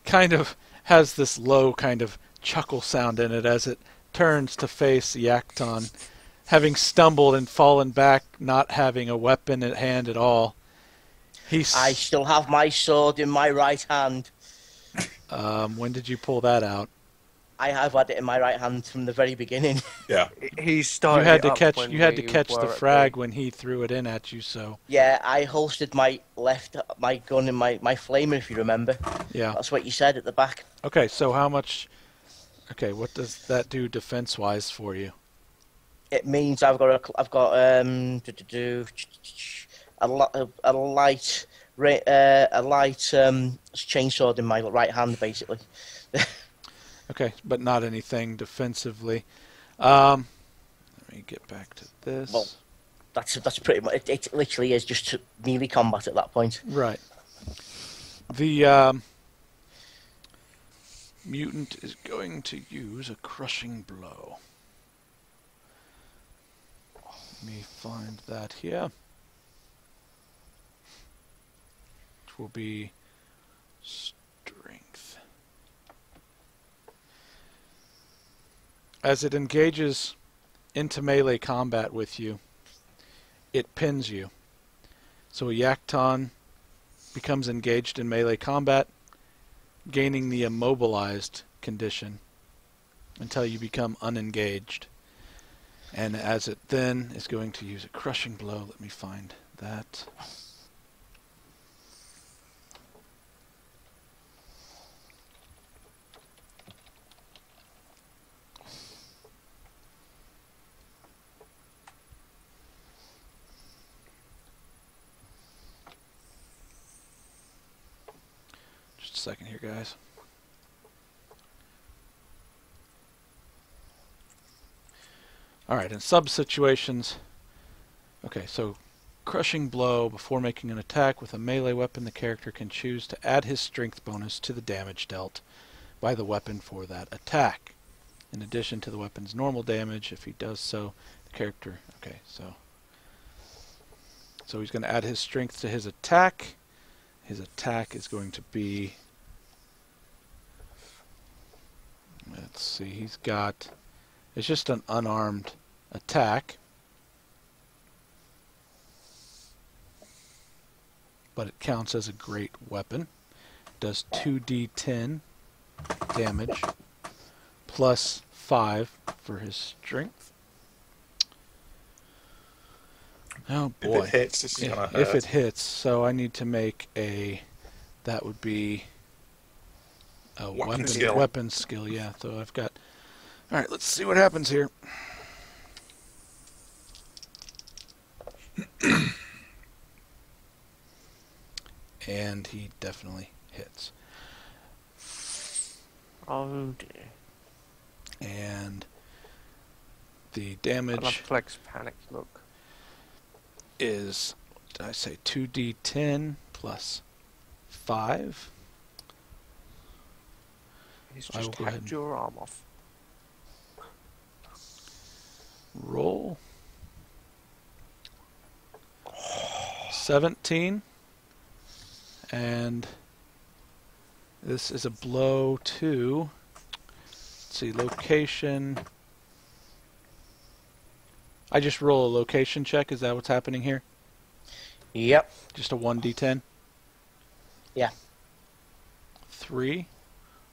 kind of has this low kind of chuckle sound in it as it turns to face Iacton, having stumbled and fallen back, not having a weapon at hand at all. I still have my sword in my right hand. When did you pull that out? I have had it in my right hand from the very beginning. Yeah. He started. You had to it up catch. when You had to we catch were the at frag when he threw it in at you. So Yeah, I holstered my gun in my flamer, if you remember. yeah. That's what you said at the back. Okay. So how much? Okay. What does that do defense-wise for you? It means I've got a light chainsword in my right hand, basically. Okay, but not anything defensively. Let me get back to this. Well, that's pretty much. It literally is just melee combat at that point. Right. The mutant is going to use a crushing blow. Let me find that here. Which will be strength. As it engages into melee combat with you, it pins you. So Iacton becomes engaged in melee combat, gaining the immobilized condition until you become unengaged. And as it then is going to use a crushing blow, let me find that. second here, guys. Alright, in sub situations... Okay, so crushing blow. Before making an attack with a melee weapon, the character can choose to add his strength bonus to the damage dealt by the weapon for that attack. In addition to the weapon's normal damage, if he does so, the character... Okay, so he's going to add his strength to his attack. His attack is going to be... Let's see, he's got... It's just an unarmed attack. But it counts as a great weapon. Does 2d10 damage plus 5 for his strength. Oh boy. If it hits, this is gonna hurt. If it hits, so I need to make a... That would be a weapon skill, yeah. So I've got... Alright, let's see what happens here. And he definitely hits. Oh dear. And the damage... I love Flex panic look. Is, did I say 2d10 plus 5? He's just hacked your arm off. Roll. 17. And this is a blow to... Let's see, location... I just roll a location check, is that what's happening here? Yep. Just a 1d10? Yeah. 3?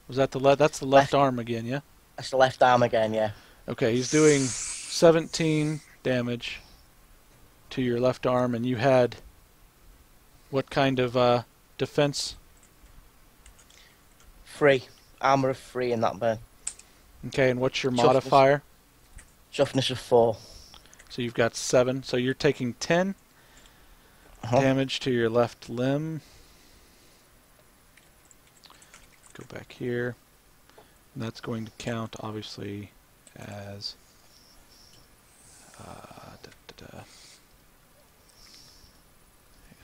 Was that the left? That's the left arm again, yeah? That's the left arm again, yeah. Okay, he's doing 17 damage to your left arm, and you had what kind of defense? 3. Armor of 3 in that burn. Okay, and what's your modifier? Toughness of 4. So you've got 7. So you're taking 10 damage to your left limb. Go back here. And that's going to count, obviously, as... Hang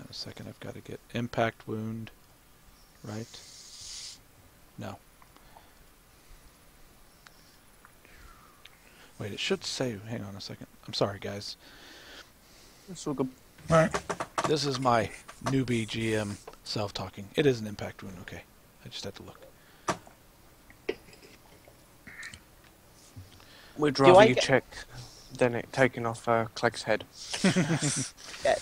on a second, I've got to get impact wound, right? No. Wait, it should say... Hang on a second. I'm sorry, guys. It's all good. Alright. This is my newbie GM self-talking. It is an impact wound, okay. I just had to look. We'd rather you check than it taking off Clegg's head. Yeah.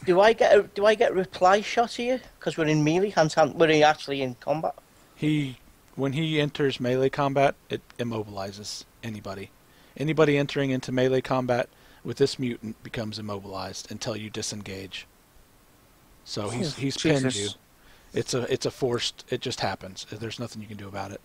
Do I get a reply shot here? Because we're in melee, we're actually in combat. When he enters melee combat, it immobilizes anybody. Anybody entering into melee combat with this mutant becomes immobilized until you disengage. So he's pinned you. It's a forced. It just happens. There's nothing you can do about it.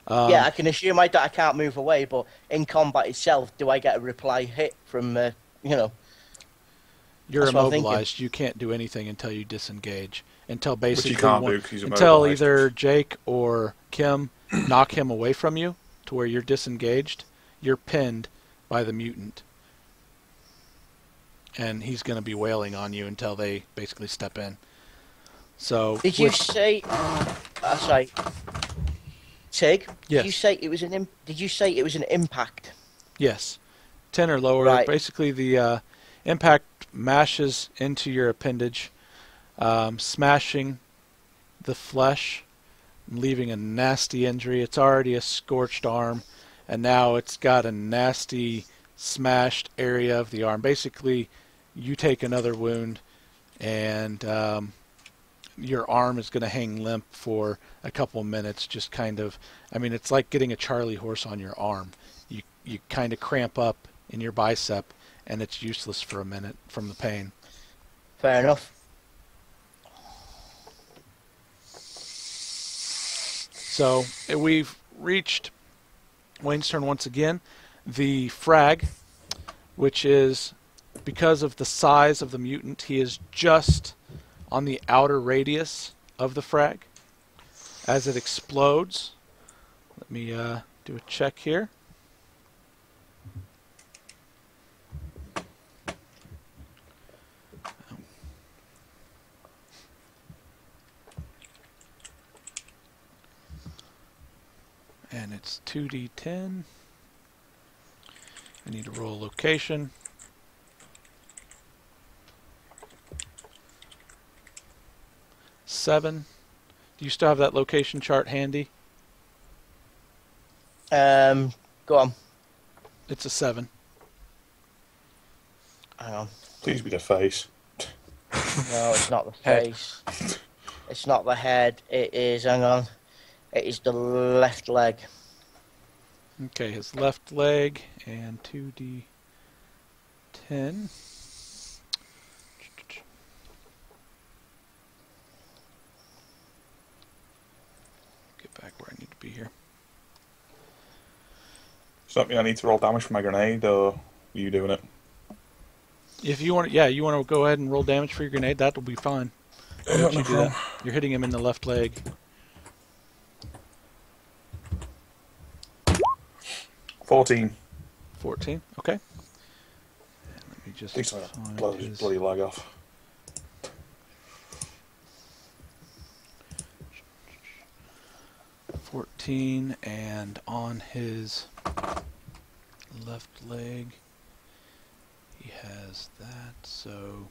Yeah, I can assume I can't move away, but in combat itself, do I get a reply hit from You're immobilized. You can't do anything until you disengage. Until basically Which you can't do 'cause he's until immobilized. either Jake or Khem knock him away from you to where you're disengaged. You're pinned by the mutant. And he's going to be wailing on you until they basically step in. So did you say? Sorry, Tig. Yes. Did you say it was Did you say it was an impact? Yes, 10 or lower. Right. Basically, the impact mashes into your appendage, smashing the flesh, leaving a nasty injury. It's already a scorched arm, and now it's got a nasty smashed area of the arm. Basically, you take another wound, and your arm is going to hang limp for a couple of minutes. Just kind of, I mean, it's like getting a Charlie horse on your arm. You kind of cramp up in your bicep, and it's useless for a minute from the pain. Fair enough. So we've reached Wayne's turn once again. The frag, which is, because of the size of the mutant, he is just on the outer radius of the frag. as it explodes. Let me do a check here. And it's 2d10. I need to roll a location. Seven. Do you still have that location chart handy? Go on. It's a 7. Hang on. Please be the face. No, it's not the Head. face. It's not the head. It is, hang on. It is the left leg. Okay, his left leg and 2d10. Get back where I need to be here. Does that mean I need to roll damage for my grenade, or are you doing it? If you want, yeah, you want to go ahead and roll damage for your grenade. That'll be fine. Why don't you do that? You're hitting him in the left leg. 14. 14. Okay. And let me just At least I find blow his his... bloody leg off. .14, and on his left leg he has that, so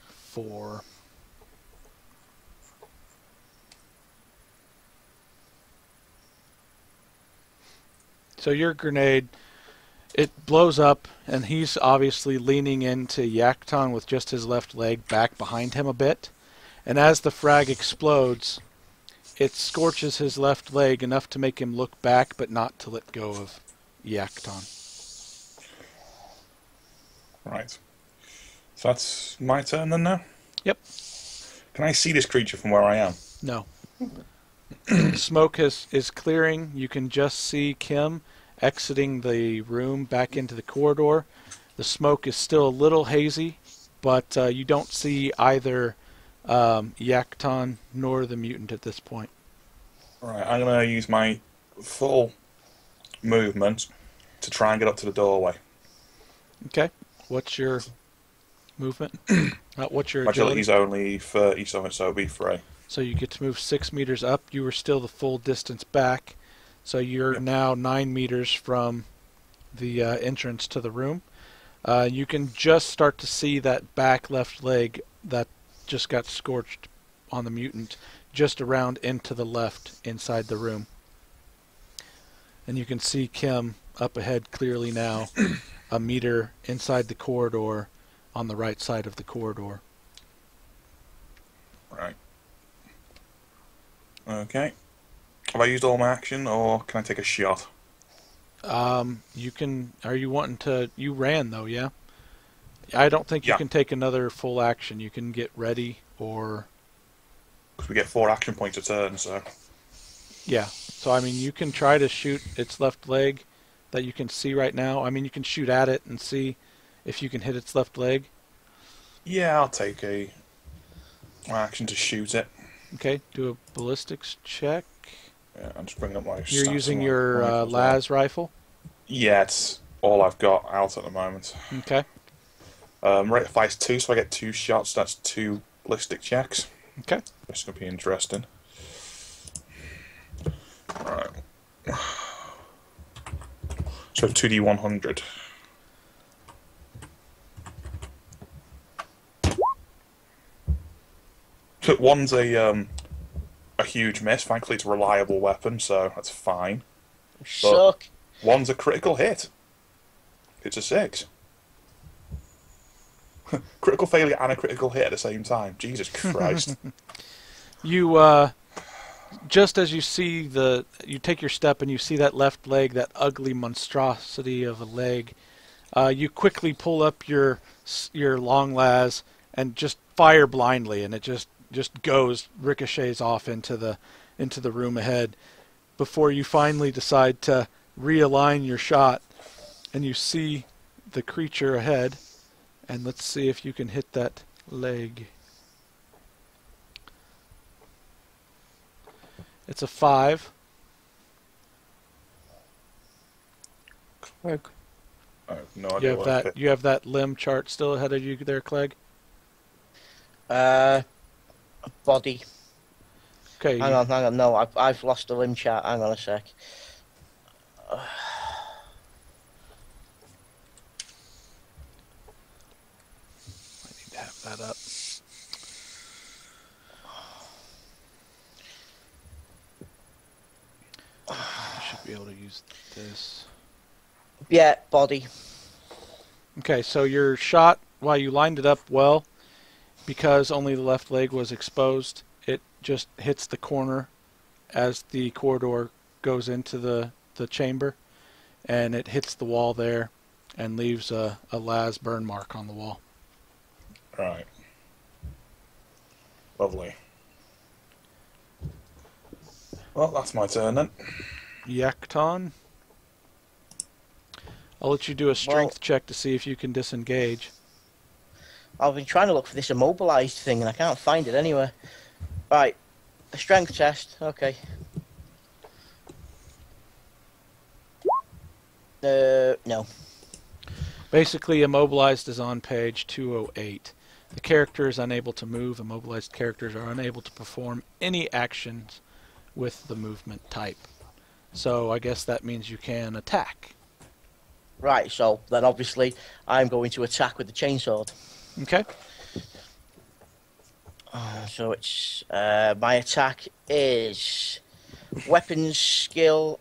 4. So your grenade, it blows up, and he's obviously leaning into Iacton with just his left leg back behind him a bit. And as the frag explodes, it scorches his left leg enough to make him look back, but not to let go of Iacton. Right. So that's my turn then now? Yep. Can I see this creature from where I am? No. Smoke is clearing. You can just see Khem exiting the room back into the corridor. The smoke is still a little hazy, but you don't see either Iacton nor the mutant at this point. Right, I'm going to use my full movement to try and get up to the doorway. Okay. What's your movement? What's your My agility? agility's only 30 something, so it'll be 3. So you get to move 6 meters up. You were still the full distance back. So you're now 9 meters from the entrance to the room. You can just start to see that back left leg that just got scorched on the mutant just around into the left inside the room. And you can see Khem up ahead clearly now, a meter inside the corridor on the right side of the corridor. Right. Okay. Have I used all my action, or can I take a shot? You can. Are you wanting to? You ran though, yeah. I don't think you Yeah. can take another full action. You can get ready, or Because we get 4 action points a turn, so... yeah. So I mean, you can try to shoot its left leg that you can see right now. I mean, you can shoot at it and see if you can hit its left leg. Yeah, I'll take my action to shoot it. Okay, do a ballistics check. Yeah, I'm just bringing up my You're stats using and your my las rifle. Yeah, it's all I've got out at the moment. Okay. Rate of fire's 2, so I get 2 shots. That's 2 ballistic checks. Okay. This could be interesting. Right. So 2d100. One's a huge miss. Thankfully, it's a reliable weapon, so that's fine. Suck. One's a critical hit. It's a 6. Critical failure and a critical hit at the same time. Jesus Christ. You just as you see you take your step and you see that left leg, that ugly monstrosity of a leg. You quickly pull up your long las and just fire blindly, and it just goes, ricochets off into the room ahead before you finally decide to realign your shot, and you see the creature ahead, and let's see if you can hit that leg. It's a 5. Clegg. I have no idea what I picked. You have that limb chart still ahead of you there, Clegg? Body. Okay. Hang on. No, I've lost the limb chart. Hang on a sec. I need to have that up. I should be able to use this. Yeah, body. Okay, so your shot, while you lined it up well, because only the left leg was exposed, it just hits the corner as the corridor goes into the chamber, and it hits the wall there and leaves a las burn mark on the wall. Right. Lovely. Well, that's my turn then. Iacton. I'll let you do a strength check to see if you can disengage. I've been trying to look for this immobilized thing and I can't find it anywhere. Right, a strength test. Okay. No. Basically, immobilized is on page 208. The character is unable to move. Immobilized characters are unable to perform any actions with the movement type. So I guess that means you can attack. Right, so then obviously I'm going to attack with the chainsword. Okay. So it's my attack is weapons skill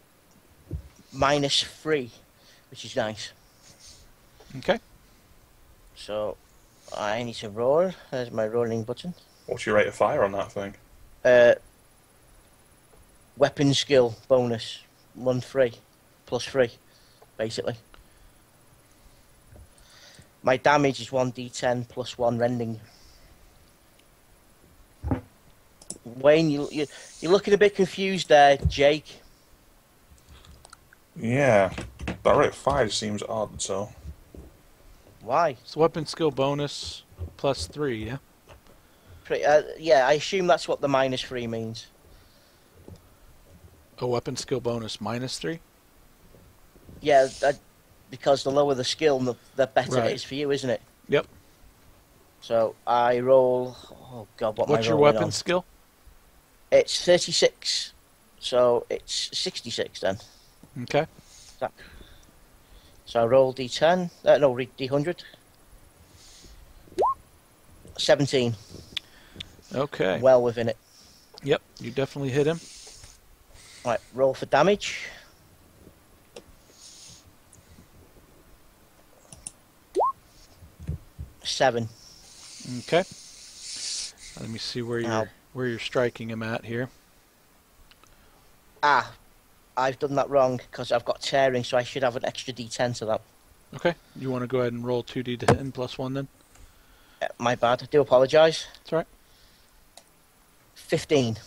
-3, which is nice. Okay. So I need to roll. There's my rolling button. What's your rate of fire on that thing? Weapon skill bonus 1/3 +3, basically. My damage is 1d10 +1 rending. Wayne, you're looking a bit confused there, Jake. Yeah, that rate of fire seems odd, so... Why? It's weapon skill bonus +3, yeah? Yeah, I assume that's what the -3 means. A weapon skill bonus -3? Yeah, because the lower the skill, the better Right. it is for you, isn't it? Yep. So I roll... Oh, God, what am I What's your rolling weapon on? skill? It's 36, so it's 66 then. Okay. So I roll D10, no, D100. 17. Okay. Well within it. Yep, you definitely hit him. Right, roll for damage. Seven. Okay. Let me see where you're striking him at here. Ah, I've done that wrong because I've got tearing, so I should have an extra D10 to that. Okay. You want to go ahead and roll 2d10 +1 then? My bad. I do apologise. That's all right. 15.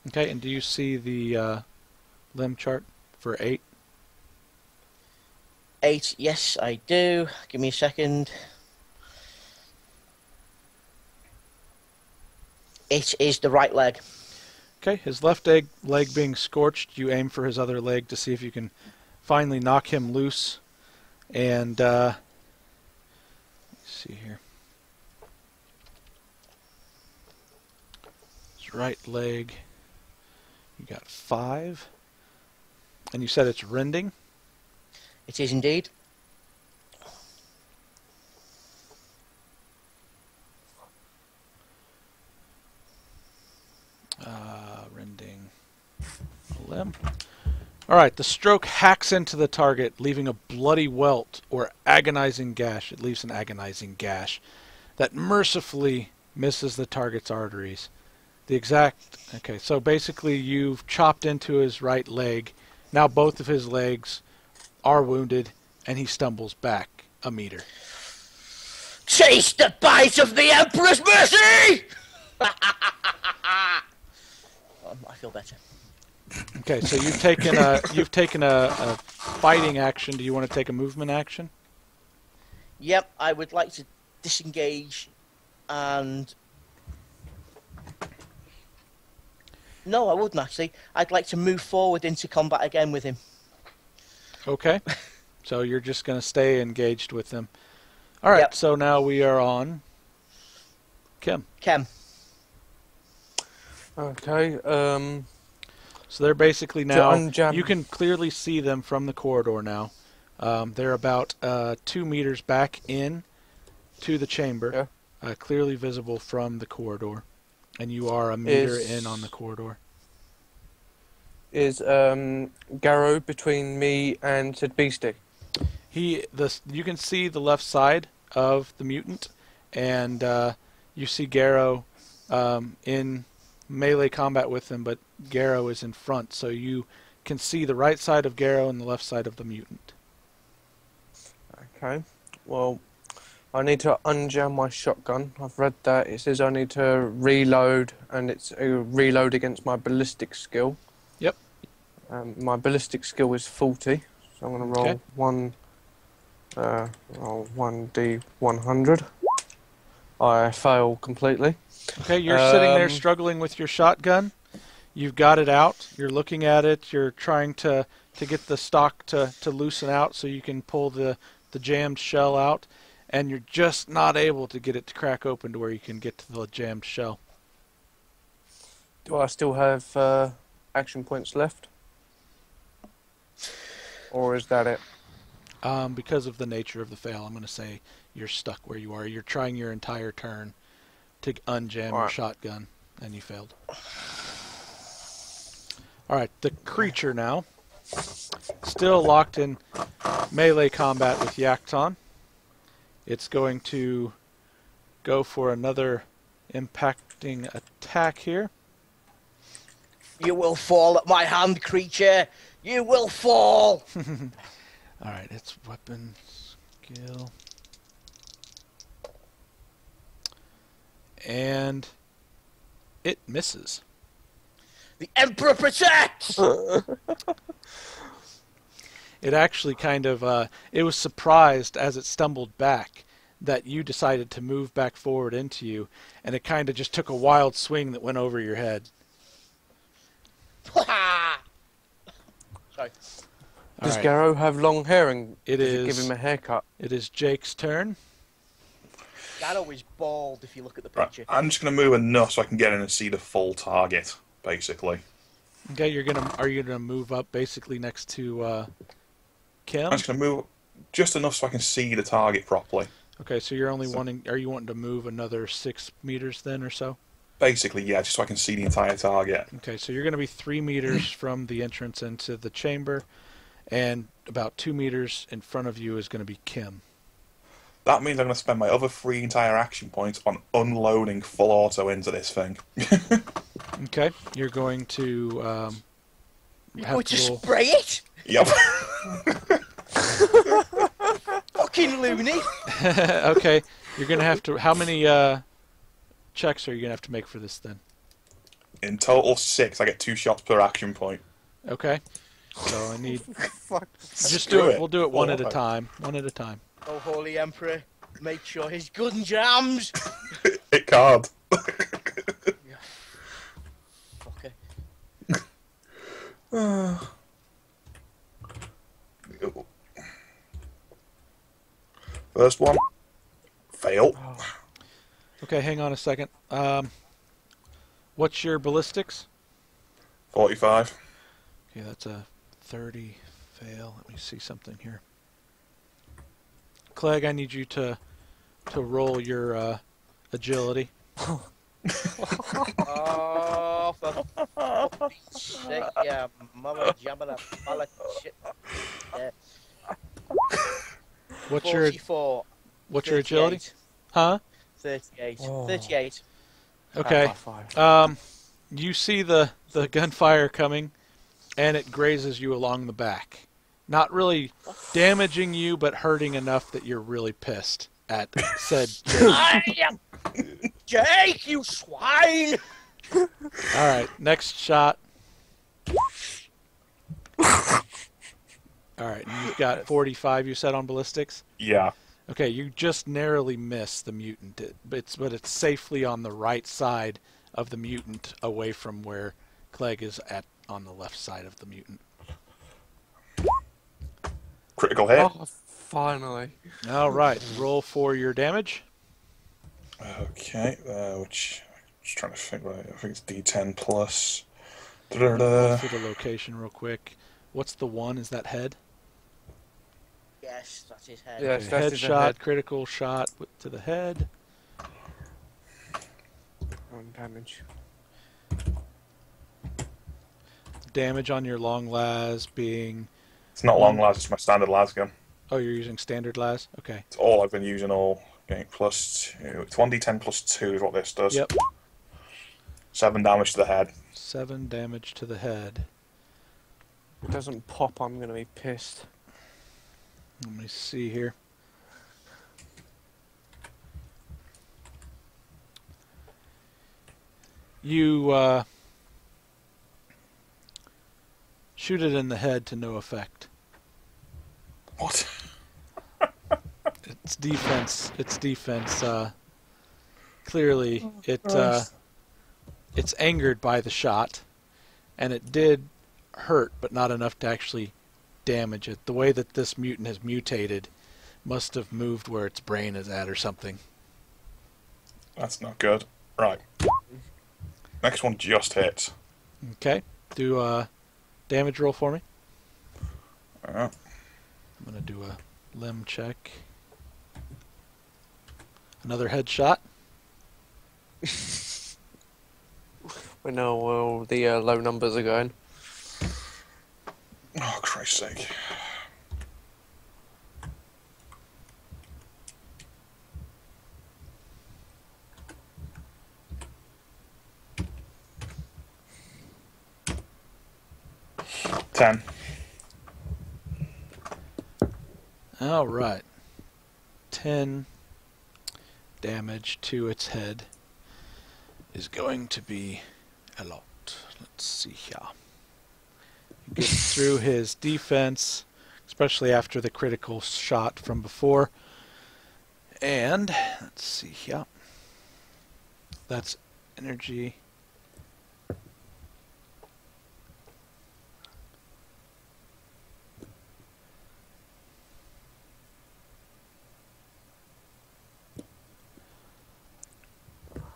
Okay, and do you see the limb chart for 8? 8, yes, I do. Give me a second. It is the right leg. Okay, his left leg being scorched, you aim for his other leg to see if you can finally knock him loose. And, let's see here. His right leg, you got 5. And you said it's rending? It is indeed. Rending a limb. Alright, the stroke hacks into the target, leaving a bloody welt or agonizing gash. It leaves an agonizing gash that mercifully misses the target's arteries. Okay, so basically you've chopped into his right leg. Now both of his legs are wounded, and he stumbles back a meter. Taste the bite of the Emperor's mercy! I feel better. Okay, so you've taken a fighting action. Do you want to take a movement action? Yep, I would like to disengage and No, I wouldn't actually. I'd like to move forward into combat again with him. Okay. So you're just going to stay engaged with them. All right, Yep. so now we are on Khem. Khem. Okay. So they're basically now, unjam- you can clearly see them from the corridor now. They're about 2 meters back in to the chamber, clearly visible from the corridor. And you are a meter in on the corridor. Is Garro between me and said Beastie? You can see the left side of the mutant, and you see Garro in melee combat with him, but Garro is in front, so you can see the right side of Garro and the left side of the mutant. Okay. Well, I need to unjam my shotgun. I've read that. It says I need to reload, and it's a reload against my ballistic skill. Yep. My ballistic skill is 40, so I'm going to roll roll 1d100. I fail completely. Okay, you're sitting there struggling with your shotgun. You've got it out. You're looking at it. You're trying to get the stock to loosen out so you can pull the jammed shell out. And you're just not able to get it to crack open to where you can get to the jammed shell. Do I still have action points left? Or is that it? Because of the nature of the fail, I'm going to say you're stuck where you are. You're trying your entire turn to unjam your shotgun, and you failed. Alright, the creature now. Still locked in melee combat with Iacton. It's going to go for another impacting attack here. You will fall at my hand, creature. You will fall. Alright, it's weapon skill. And it misses. The Emperor protects! It actually kind of, it was surprised as it stumbled back that you decided to move back forward into you, and it kind of just took a wild swing that went over your head. Sorry. Does Garro have long hair and It does it is- give him a haircut? It is Jake's turn. Garro is bald if you look at the Right, picture. I'm just going to move enough so I can get in and see the full target, basically. Okay, are you gonna move up basically next to Khem? I'm just going to move just enough so I can see the target properly. Okay, so you're only are you wanting to move another 6 meters then or so? Basically, yeah, just so I can see the entire target. Okay, so you're going to be 3 meters from the entrance into the chamber, and about 2 meters in front of you is going to be Khem. That means I'm going to spend my other 3 entire action points on unloading full auto into this thing. Okay, you're going to You're have going to roll. spray it? Yep. Fucking loony. Okay, you're going to have to. How many checks are you going to have to make for this then? In total, 6. I get 2 shots per action point. Okay, so I need. Fuck. Just Screw do it. it. We'll do it one at a Okay. time. One at a time. Oh, Holy Emperor, make sure his gun jams. It can't. Fucker. First one. Fail. Okay, hang on a second. What's your ballistics? 45. Okay, that's a 30 fail. Let me see something here. Clegg, I need you to roll your agility. Oh, for fuck's sake, yeah, mama jabba the shit. Yeah. What's your 44. what's your agility? 38, Huh? 38. Oh. 38. Okay. High five. You see the gunfire coming, and it grazes you along the back. Not really damaging you, but hurting enough that you're really pissed at said Jake. Jake, you swine! All right, next shot. All right, and you've got 45. You said on ballistics. Yeah. Okay, you just narrowly miss the mutant, but it's safely on the right side of the mutant, away from where weak leg is on the left side of the mutant. Critical hit. Oh, finally. All right, roll for your damage. Okay, which I'm just trying to think. I think it's D10 plus. Roll for the location real quick. What's the one? Is that head? Yes, that's his head. Yes, that's his Headshot, head. critical shot to the head. 1 damage. Damage on your long las being... It's not long las, it's my standard las gun. Oh, you're using standard las? Okay. It's all I've been using all. Okay, plus 2. It's 1d10 plus 2 is what this does. Yep. 7 damage to the head. 7 damage to the head. If it doesn't pop, I'm going to be pissed. Let me see here. You shoot it in the head to no effect. What? Its defense. Clearly, it's angered by the shot, and it did hurt, but not enough to actually damage it. The way that this mutant has mutated must have moved where its brain is at or something. That's not good. Right. Next one just hits. Okay. Do a damage roll for me. Yeah. I'm going to do a limb check. Another headshot. We know where all the low numbers are going. Oh, Christ's sake. Ten. All right. 10 damage to its head is going to be a lot. Let's see here. Gets through his defense, especially after the critical shot from before. And let's see here. That's energy.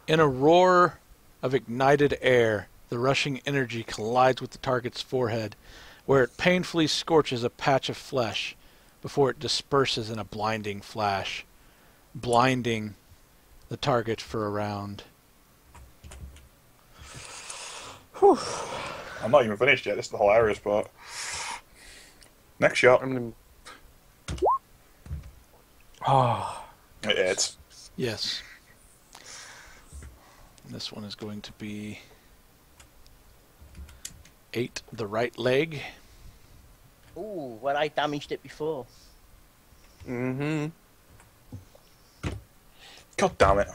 In a roar of ignited air, the rushing energy collides with the target's forehead, where it painfully scorches a patch of flesh before it disperses in a blinding flash, blinding the target for a round. Whew. I'm not even finished yet. This is the hilarious part. Next shot. Oh. It hits. Yes. This one is going to be 8, the right leg. Ooh, well, I damaged it before. Mm-hmm. God damn it.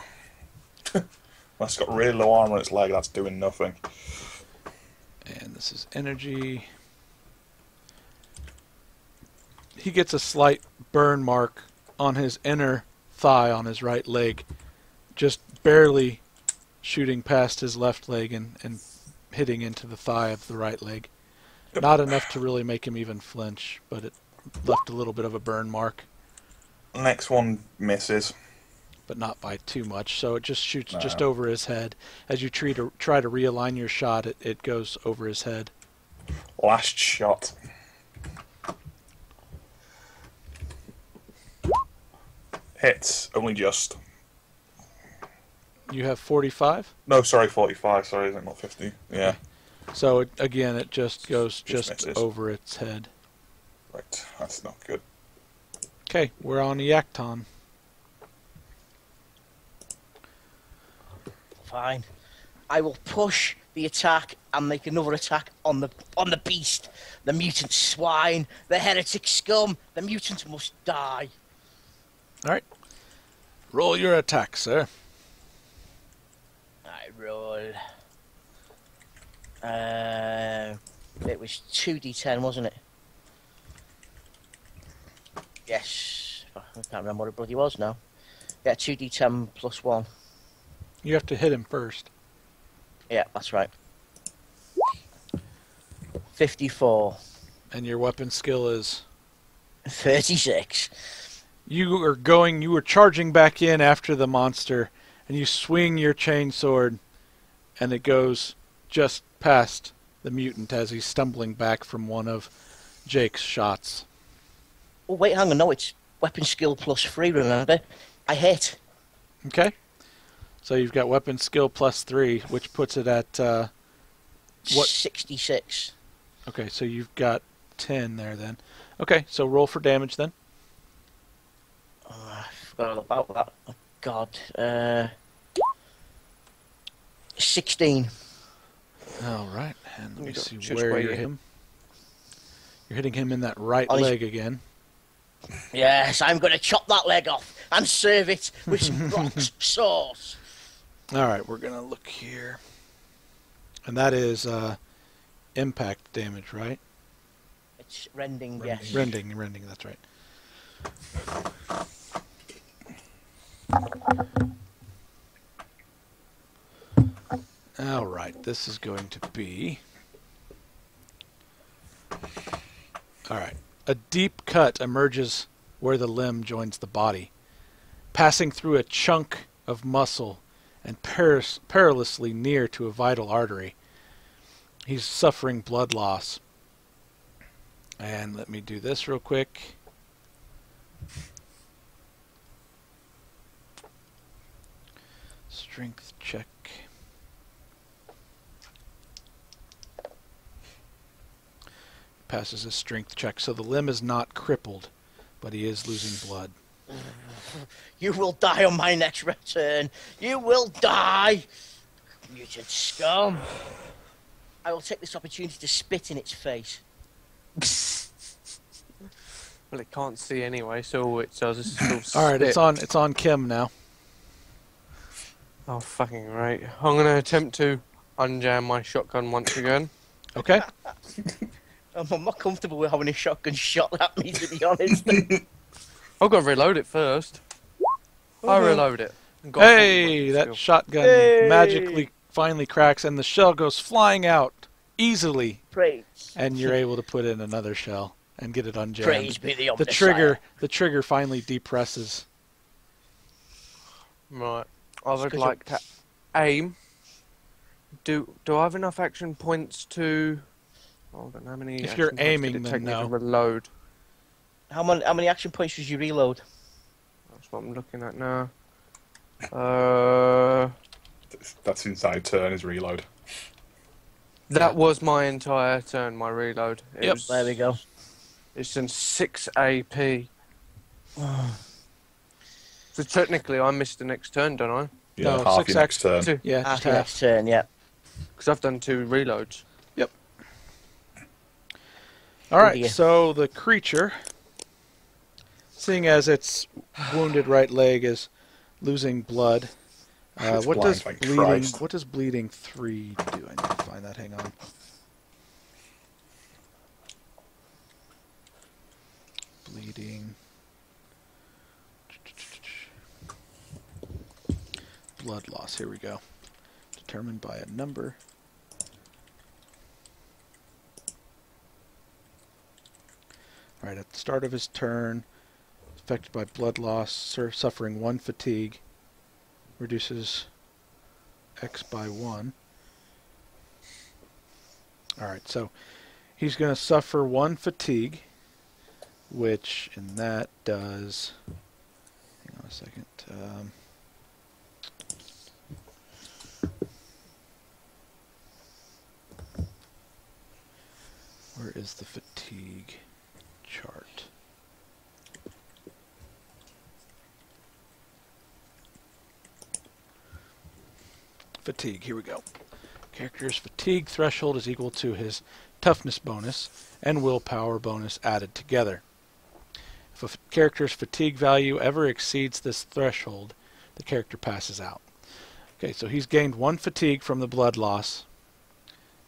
That's got really low armor on its leg, that's doing nothing. And this is energy. He gets a slight burn mark on his inner thigh on his right leg, just barely shooting past his left leg and hitting into the thigh of the right leg. Not enough to really make him even flinch, but it left a little bit of a burn mark. Next one misses. But not by too much, so it just shoots just over his head. As you try to realign your shot, it goes over his head. Last shot. Hits, only just. You have 45? No, sorry, 45. Sorry, is it not 50? Yeah. So, again, it just goes just misses. over its head. Right, that's not good. Okay, we're on Iacton. Fine. I will push the attack and make another attack on the beast. The mutant swine, the heretic scum. The mutant must die. Alright. Roll your attack, sir. I roll. It was 2d10, wasn't it? Yes. I can't remember what it bloody was now. Yeah, 2d10 plus 1. You have to hit him first. Yeah, that's right. 54. And your weapon skill is? 36. You were charging back in after the monster, and you swing your chainsword, and it goes just past the mutant as he's stumbling back from one of Jake's shots. Oh, wait, hang on. No, it's weapon skill +3, remember? I hit. Okay. So you've got weapon skill +3, which puts it at, what? 66. Okay, so you've got 10 there then. Okay, so roll for damage then. Oh, I forgot all about that. Oh, God. 16. All right, and let me see just where where you're you hitting him. You're hitting him in that right On his- leg again. Yes, I'm going to chop that leg off and serve it with some Brock's sauce. All right, we're going to look here. And that is impact damage, right? It's rending, yes. Rending, that's right. All right, this is going to be... All right. A deep cut emerges where the limb joins the body, passing through a chunk of muscle and perilously near to a vital artery. He's suffering blood loss. And let me do this real quick. Strength check. Passes his strength check, so the limb is not crippled, but he is losing blood. You will die on my next return. You will die, mutant scum. I will take this opportunity to spit in its face. Well, it can't see anyway, so all it does is still All right, spit. it's on Khem now. Oh, fucking right. I'm going to attempt to unjam my shotgun once again. Okay. I'm not comfortable with having a shotgun shot at me, to be honest. I've got to reload it first. I reload it. and got Hey, a that skill. shotgun Hey! magically finally cracks, and the shell goes flying out easily, Praise. and you're able to put in another shell and get it unjammed. Praise be the The trigger finally depresses. Right. I would 'cause like to aim. Do I have enough action points to... Hold on, how many If action you're points did aiming, it then take me no. to reload? How many action points did you reload? That's what I'm looking at now. That's inside turn is reload. That was my entire turn, my reload. It Yep. was, There we go. It's in 6 AP. So technically I missed the next turn, don't I? Yeah, No, half 6 your next turn. Two. Yeah, just After half. next turn, yeah. Because I've done 2 reloads. All right, dear. so the creature, seeing as its wounded right leg is losing blood, It's what blind, does thank bleeding? Christ. What does bleeding 3 do? I need to find that. Hang on. Bleeding. Blood loss. Here we go. Determined by a number. Alright, at the start of his turn, affected by blood loss, suffering 1 fatigue, reduces X by 1. Alright, so he's going to suffer 1 fatigue, which in that does... Hang on a second. Where is the fatigue chart? Fatigue, here we go. Character's fatigue threshold is equal to his toughness bonus and willpower bonus added together. If a character's fatigue value ever exceeds this threshold, the character passes out. Okay, so he's gained 1 fatigue from the blood loss,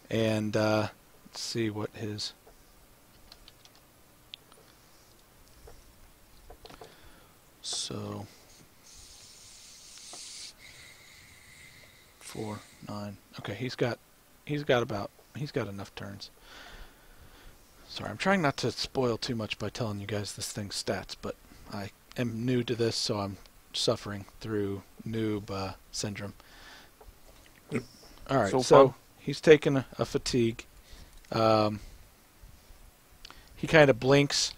and let's see what his... So 4, 9. Okay, he's got enough turns. Sorry, I'm trying not to spoil too much by telling you guys this thing's stats, but I am new to this, so I'm suffering through noob syndrome. Alright, so he's taken a fatigue. He kind of blinks.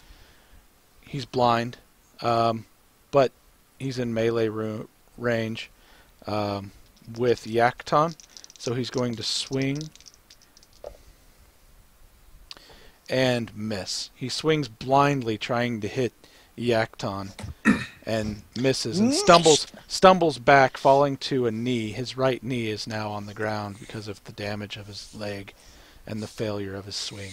He's blind, but he's in melee range with Iacton, so he's going to swing and miss. He swings blindly trying to hit Iacton and misses and stumbles back, falling to a knee. His right knee is now on the ground because of the damage of his leg and the failure of his swing.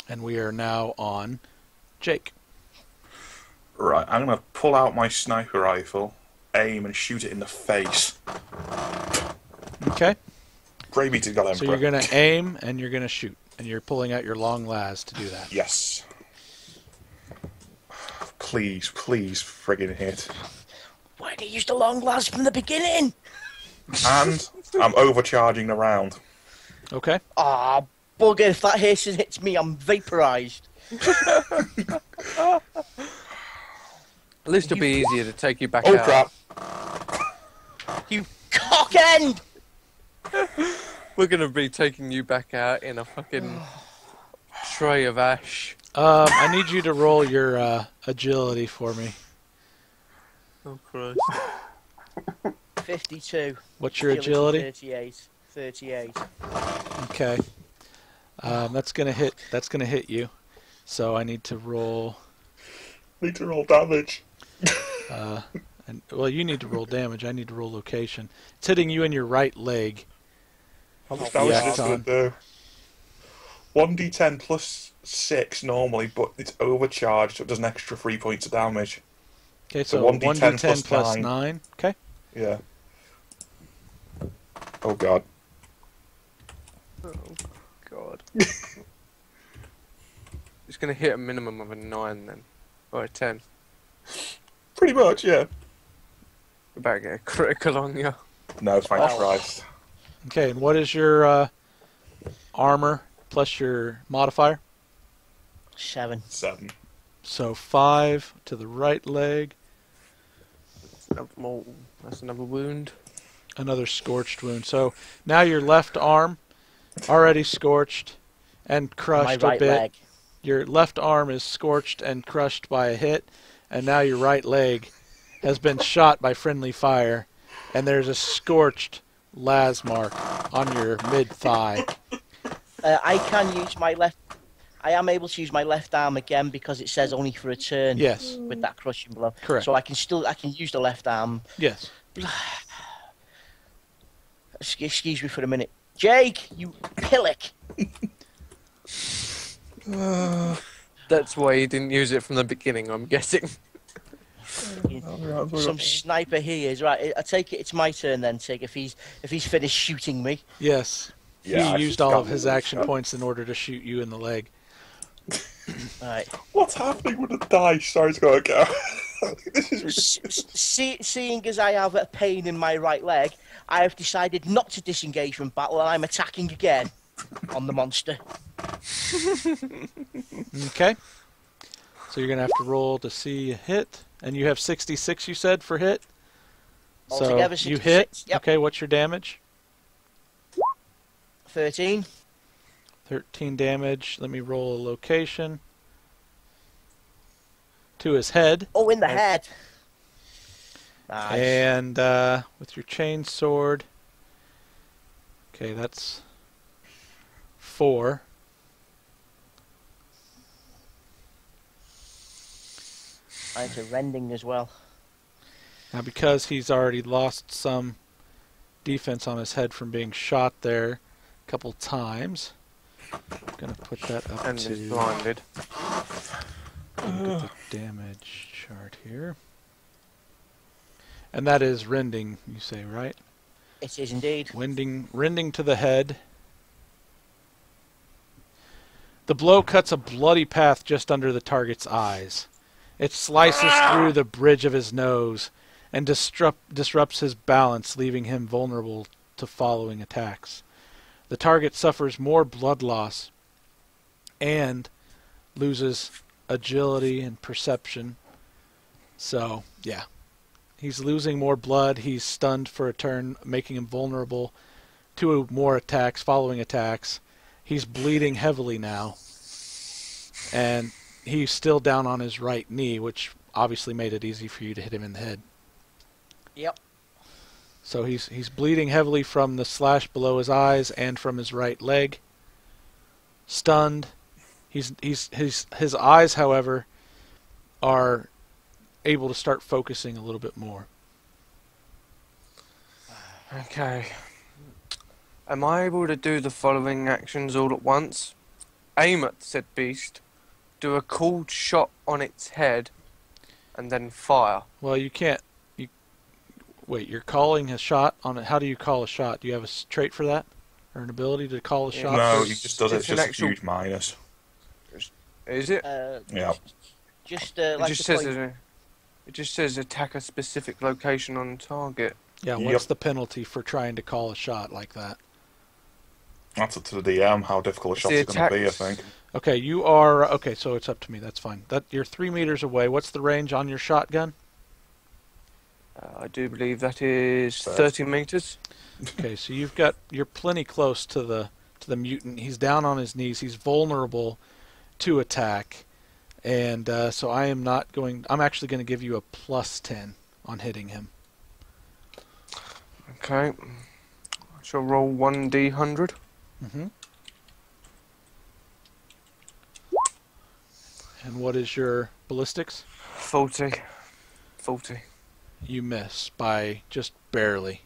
And we are now on Jake. Right, I'm going to pull out my sniper rifle, aim and shoot it in the face. Okay. Brave to God, Emperor. So you're going to aim and you're going to shoot. And you're pulling out your long las to do that. Yes. Please, please friggin' hit. Why did you use the long las from the beginning? And I'm overcharging the round. Okay. Ah, bugger, if that hits me, I'm vaporised. At least it'll be easier to take you back Oh, out. crap. You cock end! We're going to be taking you back out in a fucking tray of ash. I need you to roll your agility for me. Oh, Christ. 52. What's your agility? 38. 38. Okay. That's gonna hit. That's gonna hit you. So I need to roll. Need to roll damage. Well, you need to roll damage. I need to roll location. It's hitting you in your right leg. How much damage is this going to do? 1d10 plus 6 normally, but it's overcharged, so it does an extra 3 points of damage. Okay, so 1d10 plus 9. Okay. Yeah. Oh, God. Oh, God. It's going to hit a minimum of a 9 then. Or a 10. Pretty much, yeah. We're about to get a critical on you. No, thank Christ. Okay, and what is your armor plus your modifier? 7. 7. So 5 to the right leg. That's another wound. Another scorched wound. So now your left arm already scorched and crushed My right a bit. leg. Your left arm is scorched and crushed by a hit, and now your right leg has been shot by friendly fire, and there's a scorched las mark on your mid-thigh. I can use my left... I am able to use my left arm again because it says only for a turn. Yes. With that crushing blow. Correct. So I can use the left arm. Yes. Excuse me for a minute. Jake, you pillock. That's why you didn't use it from the beginning, I'm guessing. Some sniper here is right. I take it it's my turn then, Tig, if he's finished shooting me. Yes. Yeah, he used all of his action points in order to shoot you in the leg. Right. What's happening with the dice? Sorry to go again. This is Seeing as I have a pain in my right leg, I have decided not to disengage from battle, and I'm attacking again on the monster. Okay. So you're going to have to roll to see a hit. And you have 66, you said, for hit? Altogether, so you 66, hit. yep. Okay, what's your damage? 13. 13 damage. Let me roll a location. To his head. Oh, in the head. Nice. And with your chain sword. Okay, that's 4. Mine's a rending as well. Now, because he's already lost some defense on his head from being shot there a couple times, I'm going to put that up And to... is blinded. Look at the damage chart here. And that is rending, you say, right? It is indeed. Rending to the head. The blow cuts a bloody path just under the target's eyes. It slices through the bridge of his nose and disrupts his balance, leaving him vulnerable to following attacks. the target suffers more blood loss and loses agility and perception. So, yeah. He's losing more blood. He's stunned for a turn, making him vulnerable to more attacks, following attacks. He's bleeding heavily now. And he's still down on his right knee, which obviously made it easy for you to hit him in the head. Yep. So he's bleeding heavily from the slash below his eyes and from his right leg. Stunned. His eyes, however, are able to start focusing a little bit more. Okay. Am I able to do the following actions all at once? Aim at said beast, do a cooled shot on its head, and then fire. Well, you can't. Wait, you're calling a shot on it. How do you call a shot? Do you have a trait for that? Or an ability to call a shot? No, he just does it. It's an just actual- a huge minus. Is it? Yeah. Just It like just the says point. it just says attack a specific location on target. Yeah, Yep. what's the penalty for trying to call a shot like that? That's up to the DM how difficult a It's shot the is going to be, I attacks. think. Okay, you are... Okay, so it's up to me. That's fine. You're 3 meters away. What's the range on your shotgun? I do believe that is Fair. 30 meters. Okay, so you're plenty close to the mutant. He's down on his knees. He's vulnerable to attack. And so I'm actually going to give you a +10 on hitting him. Okay. I shall roll 1d100. Mm-hmm. And what is your ballistics? 40. 40. You miss by just barely.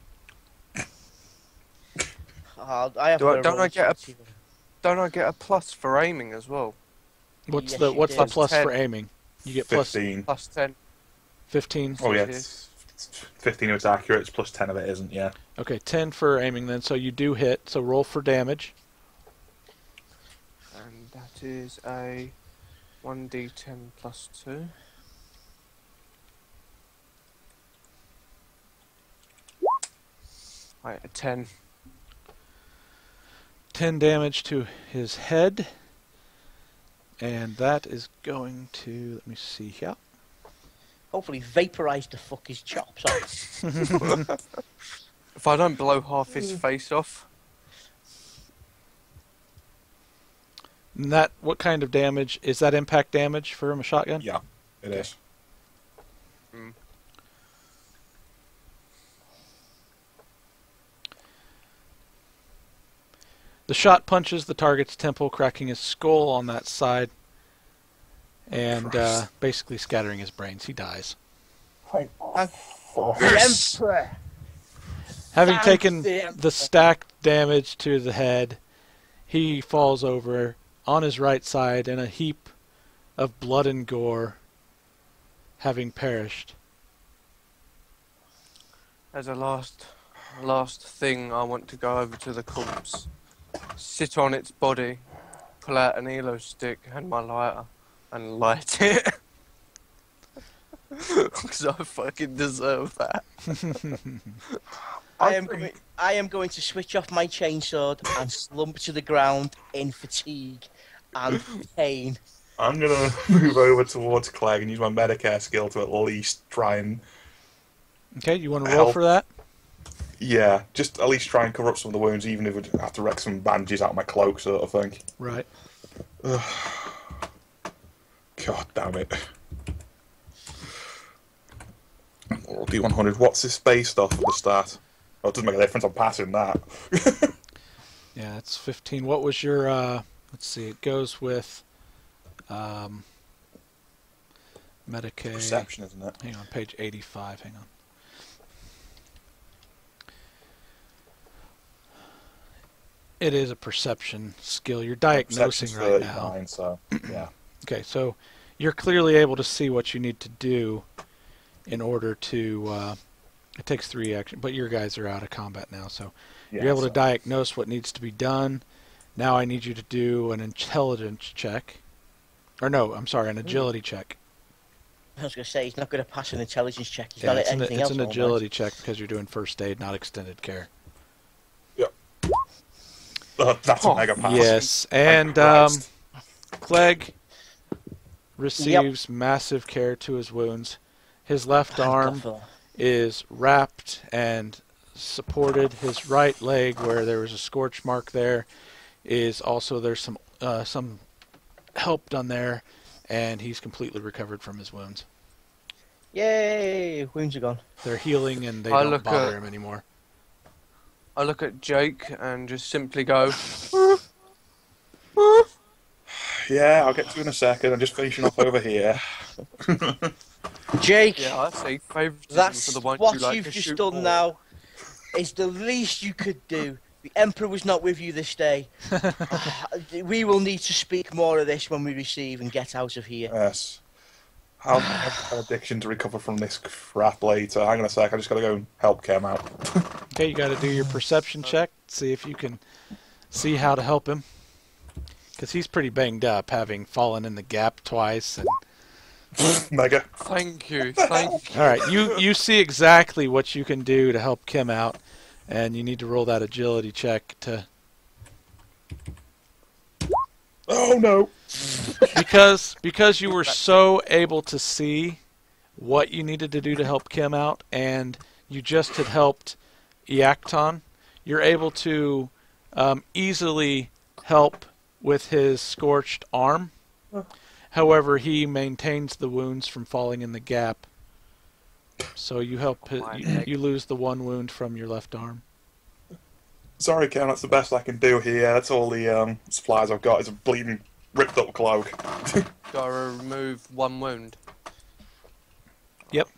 I have Do I- to don't roll I get a- to see what- Don't I get a plus for aiming as well? What's Yes, the you what's the did. plus for 10. aiming? You get plus 15. Plus 10. 15. Oh, yeah. Yes. It's 15 if it's accurate. It's plus 10 if it isn't, yeah. Okay, 10 for aiming then. So you do hit. So roll for damage. And that is a 1d10 plus 2. Right, a 10. 10 damage to his head. And that is going to, let me see here. Hopefully vaporize the fuck his chops off. If I don't blow half his face off, And that, what kind of damage? Is that impact damage for a shotgun? Yeah, it is. The shot punches the target's temple, cracking his skull on that side. And Christ. basically scattering his brains. He dies. The Emperor. Having Thank taken the the stacked damage to the head, he falls over on his right side in a heap of blood and gore, having perished. as a last thing, I want to go over to the corpse, sit on its body, pull out an elo stick and my lighter, and light it. Because I fucking deserve that. I am going to switch off my chainsword and slump to the ground in fatigue and pain. I'm going to move over towards Clegg and use my Medicare skill to at least try and... Okay, you want to roll Help. for that? Yeah, just at least try and cover up some of the wounds, even if I have to wreck some bandages out of my cloak, sort of thing. Right. God damn it. Or D100. What's this based off at the start? Oh, it doesn't make a difference, I'm passing that. Yeah, it's 15. What was your, let's see, it goes with Medicaid. Perception, isn't it? Hang on, page 85, hang on. It is a perception skill. You're diagnosing Perception's right now. 39, so, yeah. Okay, so you're clearly able to see what you need to do in order to, it takes 3 action, but your guys are out of combat now, so you're able to diagnose what needs to be done. Now I need you to do an intelligence check. Or no, I'm sorry, an agility check. I was going to say, he's not going to pass an intelligence check. He's Yeah, not it's an, anything it's else. an all right. agility check because you're doing first aid, not extended care. Yep. That's a mega pass. Yes, and Christ. Clegg receives massive care to his wounds. His left arm is wrapped and supported. His right leg, where there was a scorch mark there, is also there's some help done there, and he's completely recovered from his wounds. Yay! Wounds are gone. They're healing and they don't bother him anymore. I look at Jake and just simply go, Yeah, I'll get to you in a second. I'm just finishing off over here. Jake, yeah, I see. Favoritism that's for the one what you like you've to just shoot done for. now. Is the least you could do. The Emperor was not with you this day. We will need to speak more of this when we receive and get out of here. Yes. I'll have an addiction to recover from this crap later. Hang on a sec, I just gotta go and help Khem out. Okay, you got to do your perception check, see if you can see how to help him. Because he's pretty banged up, having fallen in the gap twice. And... Mega. Thank you, thank you. Alright, you see exactly what you can do to help Khem out, and you need to roll that agility check to... Oh no! Because you were so able to see what you needed to do to help Khem out, and you just had helped Iacton, you're able to easily help with his scorched arm. However, he maintains the wounds from falling in the gap. So you help you lose the one wound from your left arm. Sorry, Khem, that's the best I can do here. That's all the supplies I've got is a bleeding, ripped up cloak. Gotta remove one wound. Yep.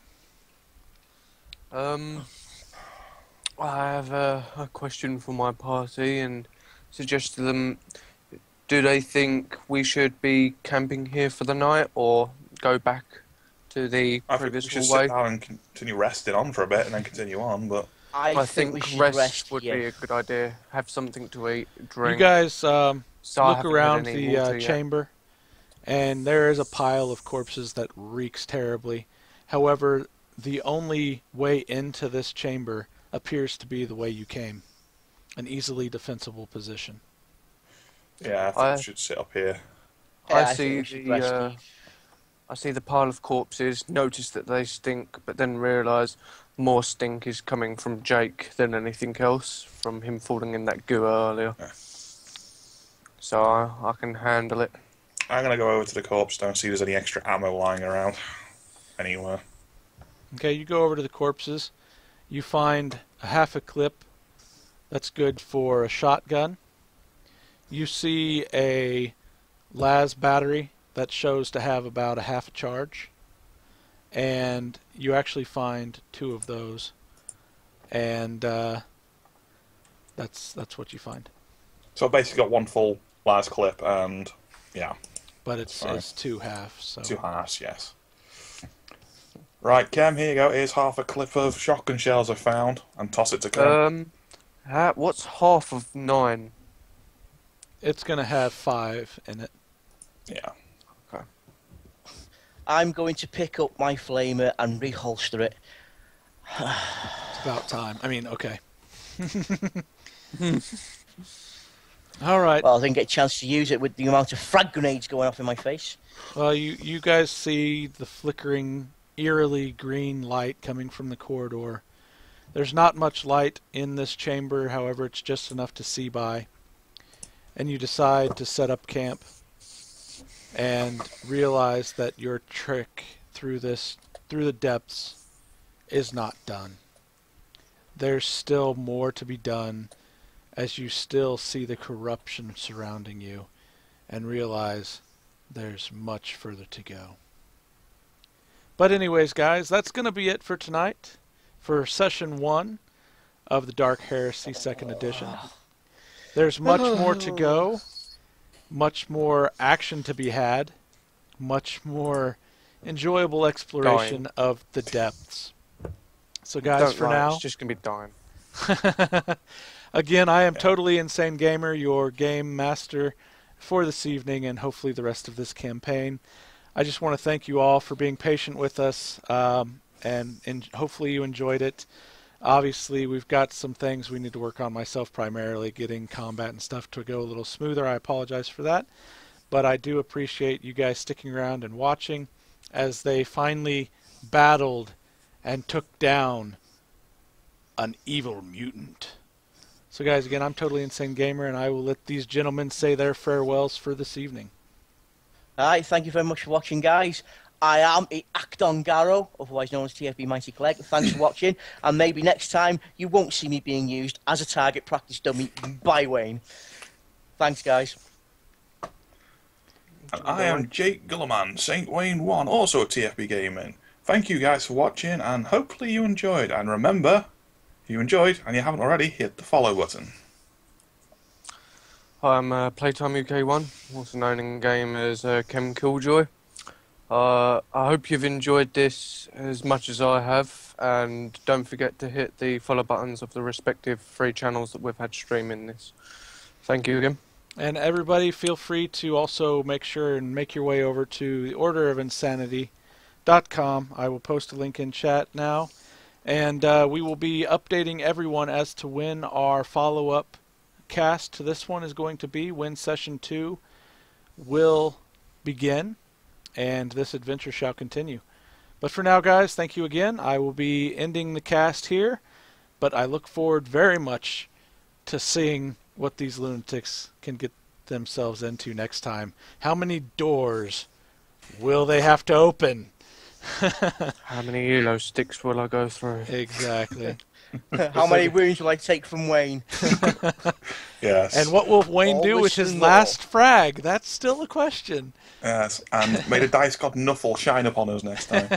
I have a question for my party and suggest to them, do they think we should be camping here for the night or go back to the I think we previous should way? sit down and continue resting on for a bit and then continue on, but... I think we should rest would yeah. be a good idea. Have something to eat, drink. You guys So I look haven't around had any the water yet. chamber, and there is a pile of corpses that reeks terribly. However, the only way into this chamber appears to be the way you came. An easily defensible position. Yeah, I think we should sit up here. Yeah, I think see we should rest here. I see the pile of corpses, notice that they stink, but then realise more stink is coming from Jake than anything else, from him falling in that goo earlier. Yeah. So I can handle it. I'm going to go over to the corpse stone and see if there's any extra ammo lying around anywhere. Okay, you go over to the corpses. You find a half a clip that's good for a shotgun. You see a las battery that shows to have about a half a charge. And you actually find 2 of those. And that's what you find. So I've basically got one full las clip and, yeah. But it's 2 halves. So. 2 halves, yes. Right, Khem, here you go. Here's half a clip of shotgun shells I found. And toss it to Khem. What's half of 9? It's going to have 5 in it. Yeah. Okay. I'm going to pick up my flamer and reholster it. It's about time. I mean, okay. All right. Well, I didn't get a chance to use it with the amount of frag grenades going off in my face. Well, you guys see the flickering, eerily green light coming from the corridor. There's not much light in this chamber, however, it's just enough to see by. And you decide to set up camp and realize that your trick through the depths is not done. There's still more to be done as you still see the corruption surrounding you and realize there's much further to go. But anyways, guys, that's going to be it for tonight, for session 1 of the Dark Heresy 2nd edition. There's much more to go, much more action to be had, much more enjoyable exploration of the depths. So guys, for now... It's just going to be dying. Again, I am Totally Insane Gamer, your game master for this evening and hopefully the rest of this campaign. I just want to thank you all for being patient with us, and hopefully you enjoyed it. Obviously, we've got some things we need to work on, myself primarily, getting combat and stuff to go a little smoother. I apologize for that. But I do appreciate you guys sticking around and watching as they finally battled and took down an evil mutant. So guys, again, I'm Totally Insane Gamer, and I will let these gentlemen say their farewells for this evening. Alright, thank you very much for watching, guys. I am Iacton Garro, otherwise known as TFB Mighty Clegg. Thanks for watching, and maybe next time you won't see me being used as a target practice dummy by Wayne. Thanks, guys. And I am Jake Gulamun, St. Wayne 1, also TFB Gaming. Thank you guys for watching, and hopefully you enjoyed. And remember, if you enjoyed and you haven't already, hit the follow button. I'm Playtime UK1, also known in game as Khem Killjoy. I hope you've enjoyed this as much as I have, and don't forget to hit the follow buttons of the respective 3 channels that we've had streaming this. Thank you again. And everybody, feel free to also make sure and make your way over to theorderofinsanity.com. I will post a link in chat now. And we will be updating everyone as to when our follow-up cast to this one is going to be, when Session 2 will begin, and this adventure shall continue. But for now, guys, thank you again. I will be ending the cast here, but I look forward very much to seeing what these lunatics can get themselves into next time. How many doors will they have to open? How many ELO sticks will I go through? Exactly. How many wounds will I take from Wayne? Yes. And what will Wayne do with his last frag? That's still a question. Yes, and may the dice god Nuffle shine upon us next time.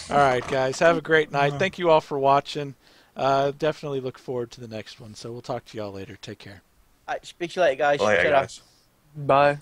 All right, guys. Have a great night. Thank you all for watching. Definitely look forward to the next one. So we'll talk to y'all later. Take care. Speak to you later, guys. Later, Ta-ra. guys. Bye.